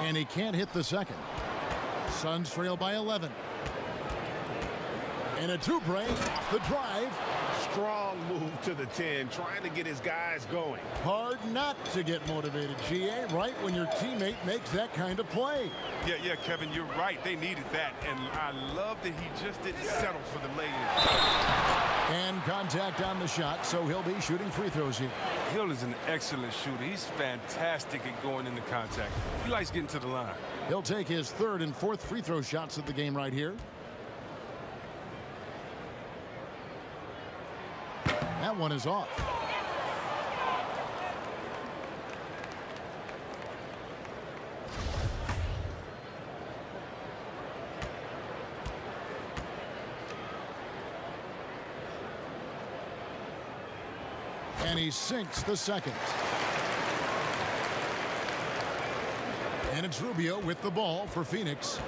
And he can't hit the second. Suns trail by 11. And a two-break off the drive. Strong move to the 10, trying to get his guys going. Hard not to get motivated, GA, right when your teammate makes that kind of play. Yeah, Kevin, you're right. They needed that. And I love that he just didn't settle for the lay-in. And contact on the shot, so he'll be shooting free throws here. Hill is an excellent shooter. He's fantastic at going into contact. He likes getting to the line. He'll take his third and fourth free throw shots of the game right here. That one is off. And he sinks the second. And it's Rubio with the ball for Phoenix.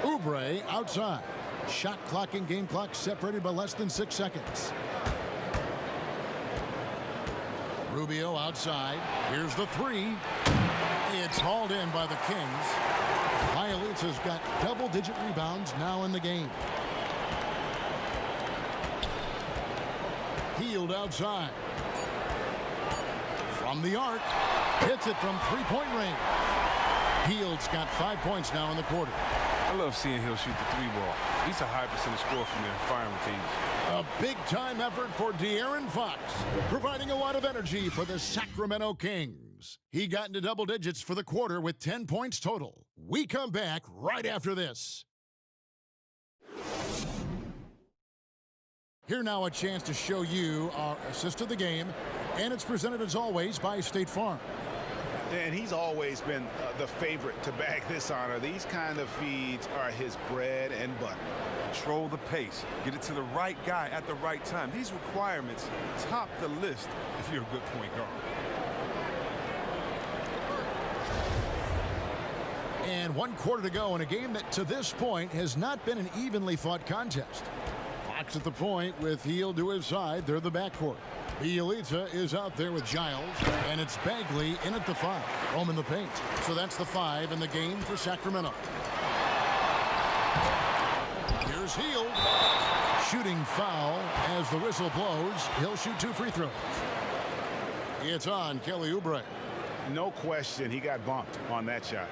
Oubre outside. Shot clock and game clock separated by less than 6 seconds. Rubio outside. Here's the three. It's hauled in by the Kings. Violets has got double-digit rebounds now in the game. Hield outside. From the arc. Hits it from three-point range. Hield's got 5 points now in the quarter. I love seeing Hill shoot the three ball. He's a high percentage scorer from there, firing with ease. A big-time effort for De'Aaron Fox, providing a lot of energy for the Sacramento Kings. He got into double digits for the quarter with 10 points total. We come back right after this. Here now a chance to show you our assist of the game, and it's presented as always by State Farm. And he's always been the favorite to bag this honor. These kind of feeds are his bread and butter. Control the pace. Get it to the right guy at the right time. These requirements top the list if you're a good point guard. And 1 quarter to go in a game that to this point has not been an evenly fought contest. Fox at the point with Hield to his side. They're the backcourt. Bielitsa is out there with Giles, and it's Bagley in at the 5. Home in the paint. So that's the 5 in the game for Sacramento. Here's Hield. Shooting foul as the whistle blows. He'll shoot 2 free throws. It's on Kelly Oubre. No question he got bumped on that shot.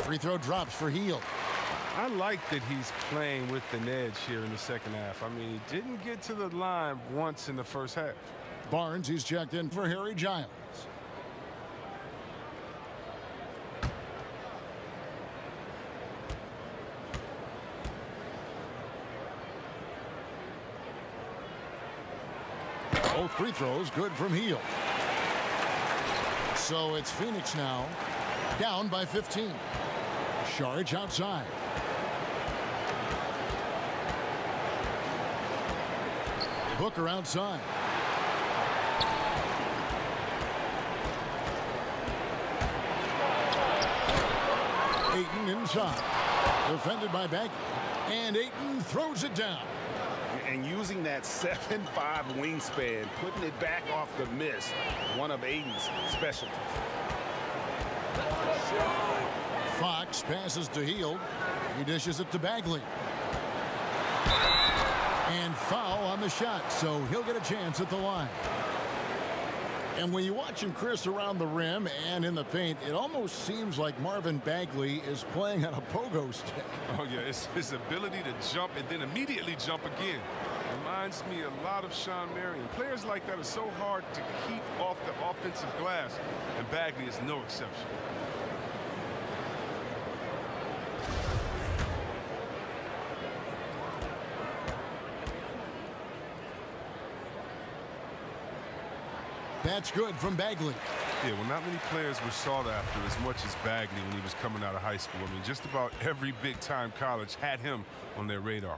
Free throw drops for Hield. I like that he's playing with an edge here in the second half. I mean, he didn't get to the line once in the first half. Barnes, he's checked in for Harry Giles. Both free throws good from Hield. So it's Phoenix now, down by 15. Saric outside. Booker outside. Ayton inside. Defended by Bagley. And Ayton throws it down. And using that 7'5" wingspan, putting it back off the miss, one of Ayton's specialties. Fox passes to Hield. He dishes it to Bagley. And foul on the shot, so he'll get a chance at the line. And when you watch him, Chris, around the rim and in the paint, it almost seems like Marvin Bagley is playing on a pogo stick. Oh, yeah, it's his ability to jump and then immediately jump again. Reminds me a lot of Sean Marion. Players like that are so hard to keep off the offensive glass, and Bagley is no exception. That's good from Bagley. Yeah, well, not many players were sought after as much as Bagley when he was coming out of high school. I mean, just about every big-time college had him on their radar.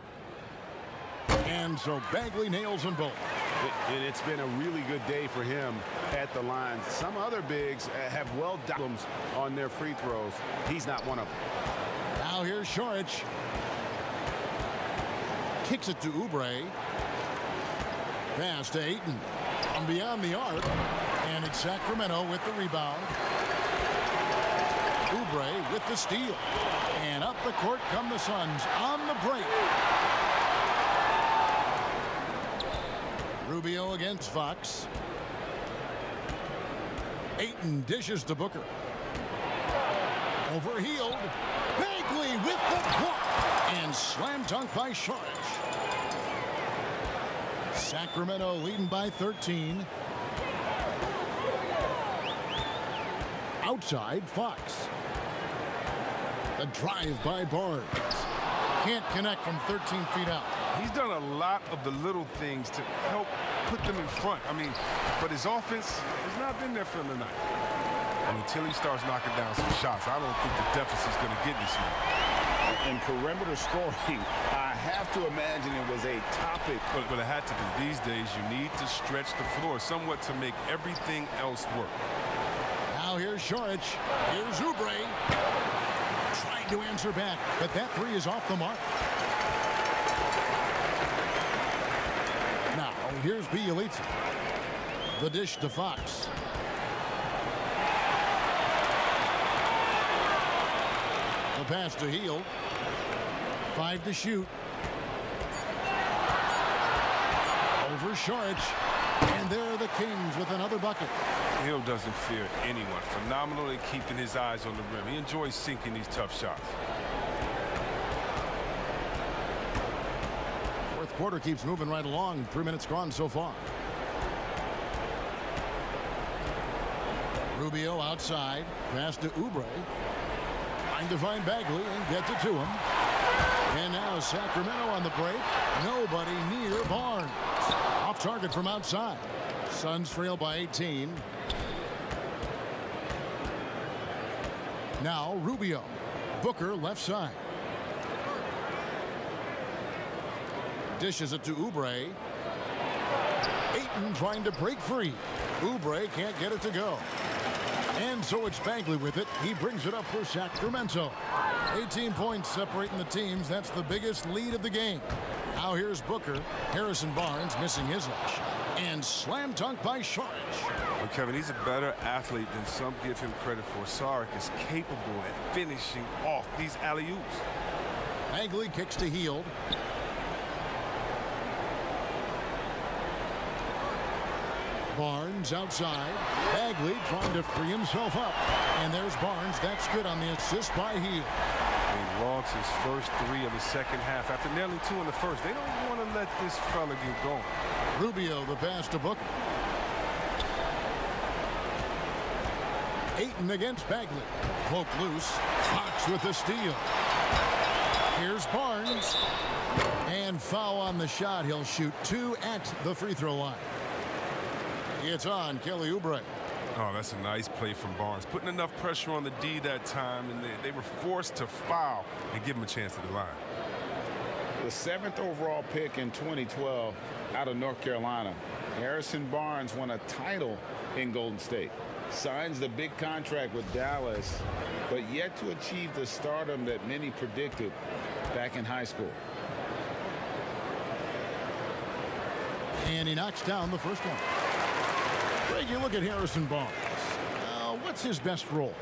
And so Bagley nails them both. And it's been a really good day for him at the line. Some other bigs have problems on their free throws. He's not one of them. Now here's Saric. Kicks it to Oubre. Pass to Ayton. From beyond the arc. And it's Sacramento with the rebound. Oubre with the steal. And up the court come the Suns on the break. Rubio against Fox. Ayton dishes to Booker. Over Hield. Bagley with the block. And slam dunk by Saric. Sacramento leading by 13. outside Fox. The drive by Barnes. Can't connect from 13 feet out. He's done a lot of the little things to help put them in front. But his offense has not been there for him tonight. And until he starts knocking down some shots, I don't think the deficit's going to get this one. In perimeter scoring, I have to imagine it was a topic. But it had to be. These days, you need to stretch the floor somewhat to make everything else work. Now here's Saric. Here's Oubre. Trying to answer back, but that three is off the mark. Now here's Bielitsa. The dish to Fox. The pass to Hield. 5 to shoot. Over Saric. And there are the Kings with another bucket. Hill doesn't fear anyone. Phenomenal at keeping his eyes on the rim. He enjoys sinking these tough shots. Fourth quarter keeps moving right along. 3 minutes gone so far. Rubio outside. Pass to Oubre. Trying to find Bagley and gets it to him. And now Sacramento on the break. Nobody near Barnes. Off target from outside. Suns trail by 18. Now Rubio. Booker left side. Dishes it to Oubre. Ayton trying to break free. Oubre can't get it to go. And so it's Bagley with it. He brings it up for Sacramento. 18 points separating the teams. That's the biggest lead of the game. Now here's Booker. Harrison Barnes missing his last shot. And slam dunk by Saric. Well, Kevin, he's a better athlete than some give him credit for. Saric is capable at finishing off these alley-oops. Bagley kicks to Hield. Barnes outside. Bagley trying to free himself up. And there's Barnes. That's good on the assist by Hield. He logs his first 3 of the second half after nailing 2 in the first. They don't want to let this fella get going. Rubio the pass to Booker. Ayton against Bagley. Poke loose. Fox with the steal. Here's Barnes. And foul on the shot. He'll shoot 2 at the free throw line. It's on Kelly Oubre. Oh, that's a nice play from Barnes. Putting enough pressure on the D that time, and they were forced to foul and give him a chance at the line. The 7th overall pick in 2012 out of North Carolina. Harrison Barnes won a title in Golden State. Signs the big contract with Dallas, but yet to achieve the stardom that many predicted back in high school. And he knocks down the first one. Greg, you look at Harrison Barnes. What's his best role?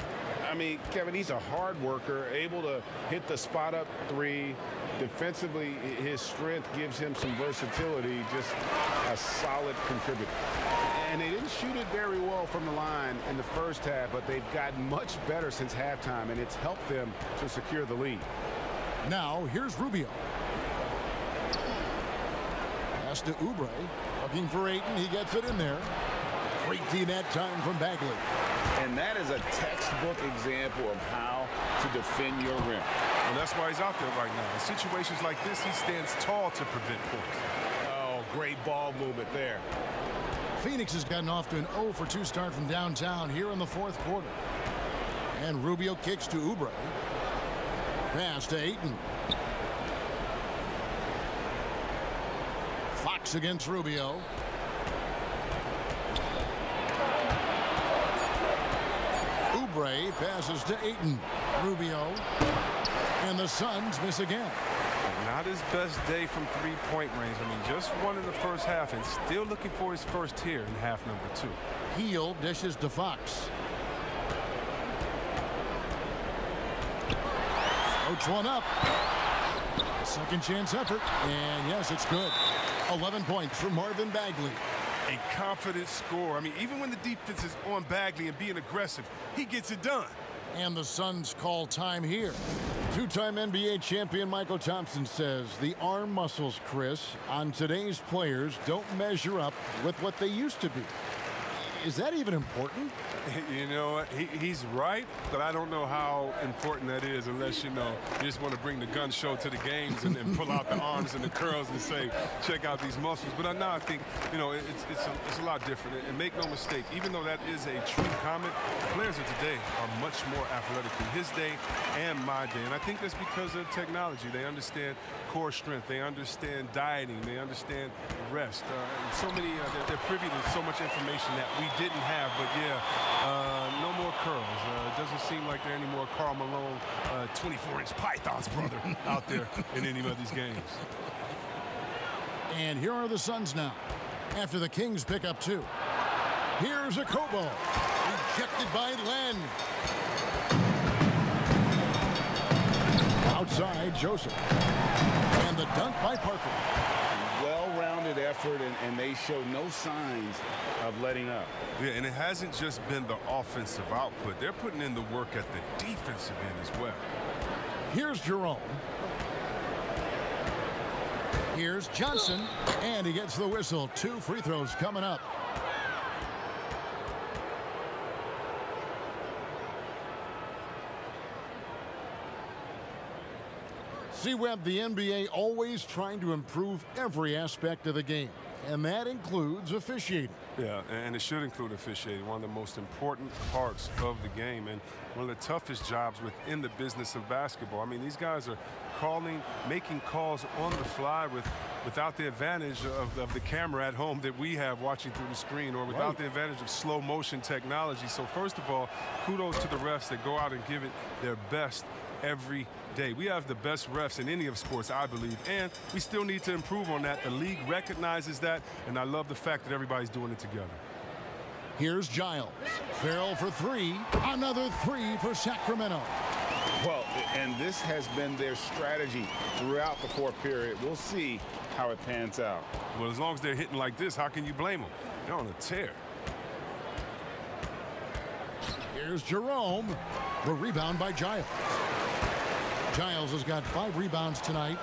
Kevin, he's a hard worker, able to hit the spot-up 3. Defensively, his strength gives him some versatility, just a solid contributor. And they didn't shoot it very well from the line in the first half, but they've gotten much better since halftime, and it's helped them to secure the lead. Now, here's Rubio. Pass to Oubre. Looking for Ayton. He gets it in there. Great D that time from Bagley. And that is a textbook example of how to defend your rim. Well, that's why he's out there right now. In situations like this, he stands tall to prevent points. Oh, great ball movement there. Phoenix has gotten off to an 0 for 2 start from downtown here in the fourth quarter. And Rubio kicks to Oubre. Pass to Ayton. Fox against Rubio. Oubre passes to Ayton. Rubio. And the Suns miss again. Not his best day from three-point range. Just one in the first half and still looking for his first here in half number 2. Hield dishes to Fox. Floats one up. A second chance effort. And yes, it's good. 11 points for Marvin Bagley. A confident scorer. Even when the defense is on Bagley and being aggressive, he gets it done. And the Suns call time here. 2-time NBA champion Michael Thompson says the arm muscles, Chris, on today's players don't measure up with what they used to be. Is that even important? You know what? He's right, but I don't know how important that is unless, you just want to bring the gun show to the games and pull out the arms and the curls and say, check out these muscles. But now I think, it's a lot different. And make no mistake, even though that is a true comment, players of today are much more athletic in his day and my day. And I think that's because of technology. They understand core strength. They understand dieting. They understand rest. They're privy to so much information that we didn't have. But no more curls. It doesn't seem like there are any more Karl Malone 24-inch pythons, brother, out there in any of these games. And here are the Suns now, after the Kings pick up 2. Here's a Kobo, rejected by Len. Outside, Joseph. And the dunk by Parker. Well-rounded effort, and they show no signs of letting up. Yeah, and it hasn't just been the offensive output. They're putting in the work at the defensive end as well. Here's Jerome. Here's Johnson, and he gets the whistle. 2 free throws coming up. See, Webb, the NBA always trying to improve every aspect of the game, and that includes officiating. Yeah, and it should include officiating, one of the most important parts of the game and one of the toughest jobs within the business of basketball. I mean, these guys are making calls on the fly without the advantage of the camera at home that we have watching through the screen, or without the advantage of slow motion technology. So first of all, kudos to the refs that go out and give it their best every day. We have the best refs in any of sports, I believe, and we still need to improve on that. The league recognizes that, and I love the fact that everybody's doing it together. Here's Giles. Farrell for 3. Another 3 for Sacramento. Well, and this has been their strategy throughout the fourth period. We'll see how it pans out. Well, as long as they're hitting like this, how can you blame them? They're on a tear. Here's Jerome. The rebound by Giles. Giles has got 5 rebounds tonight.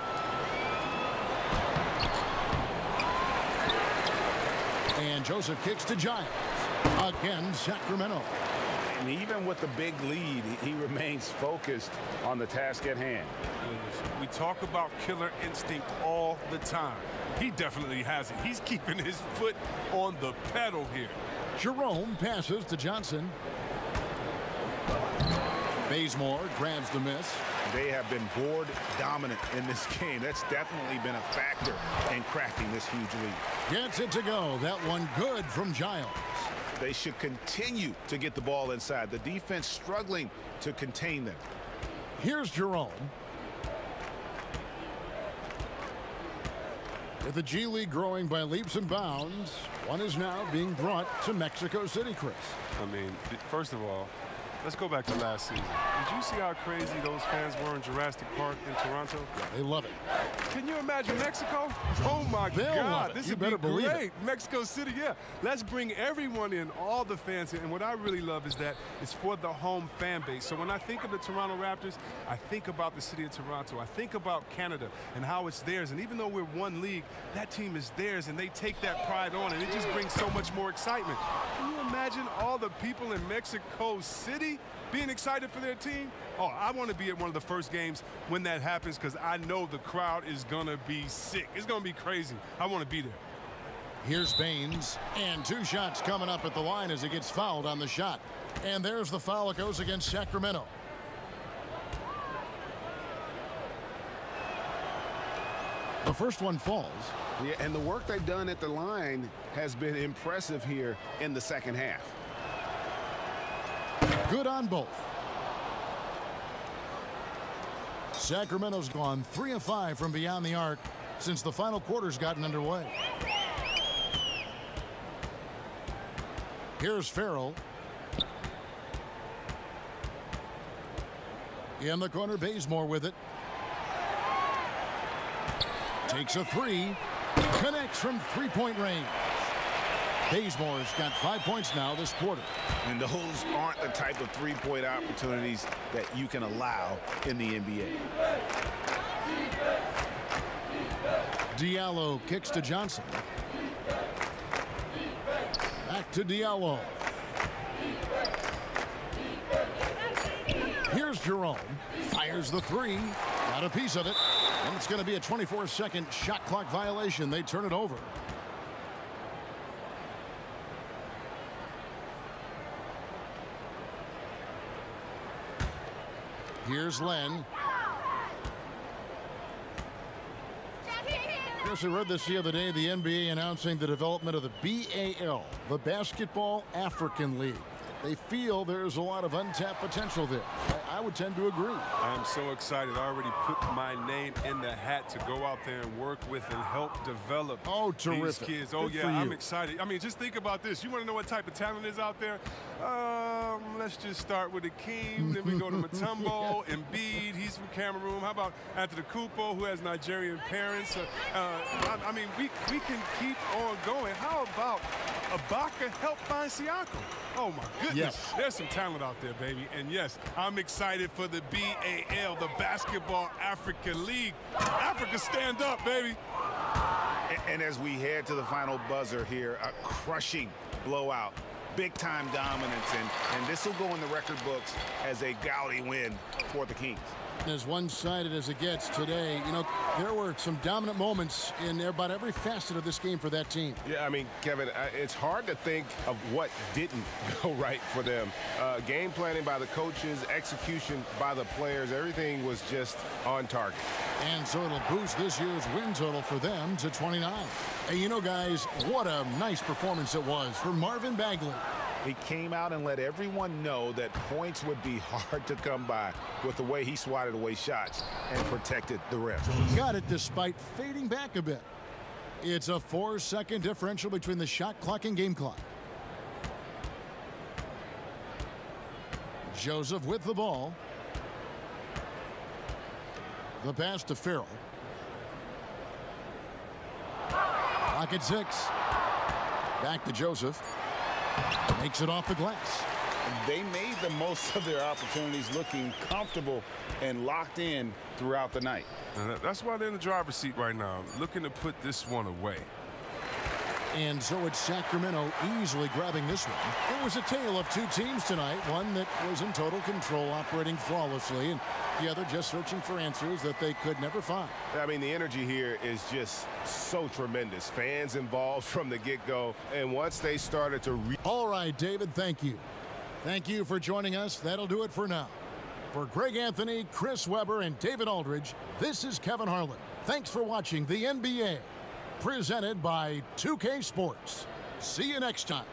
And Joseph kicks to Giles. Again, Sacramento. And even with the big lead, he remains focused on the task at hand. We talk about killer instinct all the time. He definitely has it. He's keeping his foot on the pedal here. Jerome passes to Johnson. Bazemore grabs the miss. They have been board dominant in this game. That's definitely been a factor in cracking this huge lead. Gets it to go. That one good from Giles. They should continue to get the ball inside. The defense struggling to contain them. Here's Jerome. With the G League growing by leaps and bounds, one is now being brought to Mexico City, Chris. I mean, first of all, let's go back to last season. Did you see how crazy those fans were in Jurassic Park in Toronto? Yeah, they love it. Can you imagine Mexico? Oh, my They'll God. This you would better be believe great. it. Mexico City, yeah. Let's bring everyone in, all the fans in. And what I really love is that it's for the home fan base. So when I think of the Toronto Raptors, I think about the city of Toronto. I think about Canada and how it's theirs. And even though we're one league, that team is theirs, and they take that pride on, and it just brings so much more excitement. Can you imagine all the people in Mexico City being excited for their team? Oh, I want to be at one of the first games when that happens, because I know the crowd is going to be sick. It's going to be crazy. I want to be there. Here's Baines, and 2 shots coming up at the line as he gets fouled on the shot. And there's the foul. It goes against Sacramento. The first one falls. Yeah, and the work they've done at the line has been impressive here in the second half. Good on both. Sacramento's gone 3 of 5 from beyond the arc since the final quarter's gotten underway. Here's Farrell. In the corner, Bazemore with it. Takes a 3. Connects from 3-point range. Bazemore's got 5 points now this quarter. And those aren't the type of three-point opportunities that you can allow in the NBA. Diallo kicks to Johnson. Back to Diallo. Here's Jerome. Fires the three. Got a piece of it. And it's going to be a 24-second shot clock violation. They turn it over. Here's Len. Chris, I read this the other day, the NBA announcing the development of the BAL, the Basketball African League. They feel there's a lot of untapped potential there. I would tend to agree. I'm so excited. I already put my name in the hat to go out there and work with and help develop these kids. Oh, yeah, I'm excited. I mean, just think about this. You want to know what type of talent is out there? Let's just start with Akeem. Then we go to Mutombo, Embiid. He's from Cameroon. How about Antetokounmpo, who has Nigerian parents? I mean, we can keep on going. How about Ibaka helped find Siakam? Oh, my goodness. Yes. There's some talent out there, baby. And, yes, I'm excited for the BAL, the Basketball African League. Africa, stand up, baby. And as we head to the final buzzer here, a crushing blowout, big-time dominance, and this will go in the record books as a gaudy win for the Kings. As one-sided as it gets today, you know, there were some dominant moments in about every facet of this game for that team. Yeah, I mean, Kevin, it's hard to think of what didn't go right for them. Game planning by the coaches, execution by the players, everything was just on target. And so it'll boost this year's win total for them to 29. And you know, guys, what a nice performance it was for Marvin Bagley. He came out and let everyone know that points would be hard to come by with the way he swatted away shots and protected the rim. Got it despite fading back a bit. It's a 4-second differential between the shot clock and game clock. Joseph with the ball. The pass to Farrell. Clock at 6. Back to Joseph. Makes it off the glass. They made the most of their opportunities, looking comfortable and locked in throughout the night. And that's why they're in the driver's seat right now, looking to put this one away. And so it's Sacramento easily grabbing this one. It was a tale of two teams tonight, one that was in total control, operating flawlessly, and the other just searching for answers that they could never find. I mean, the energy here is just so tremendous. Fans involved from the get-go, and once they started to... All right, David, thank you. Thank you for joining us. That'll do it for now. For Greg Anthony, Chris Webber, and David Aldridge, this is Kevin Harlan. Thanks for watching the NBA, presented by 2K Sports. See you next time.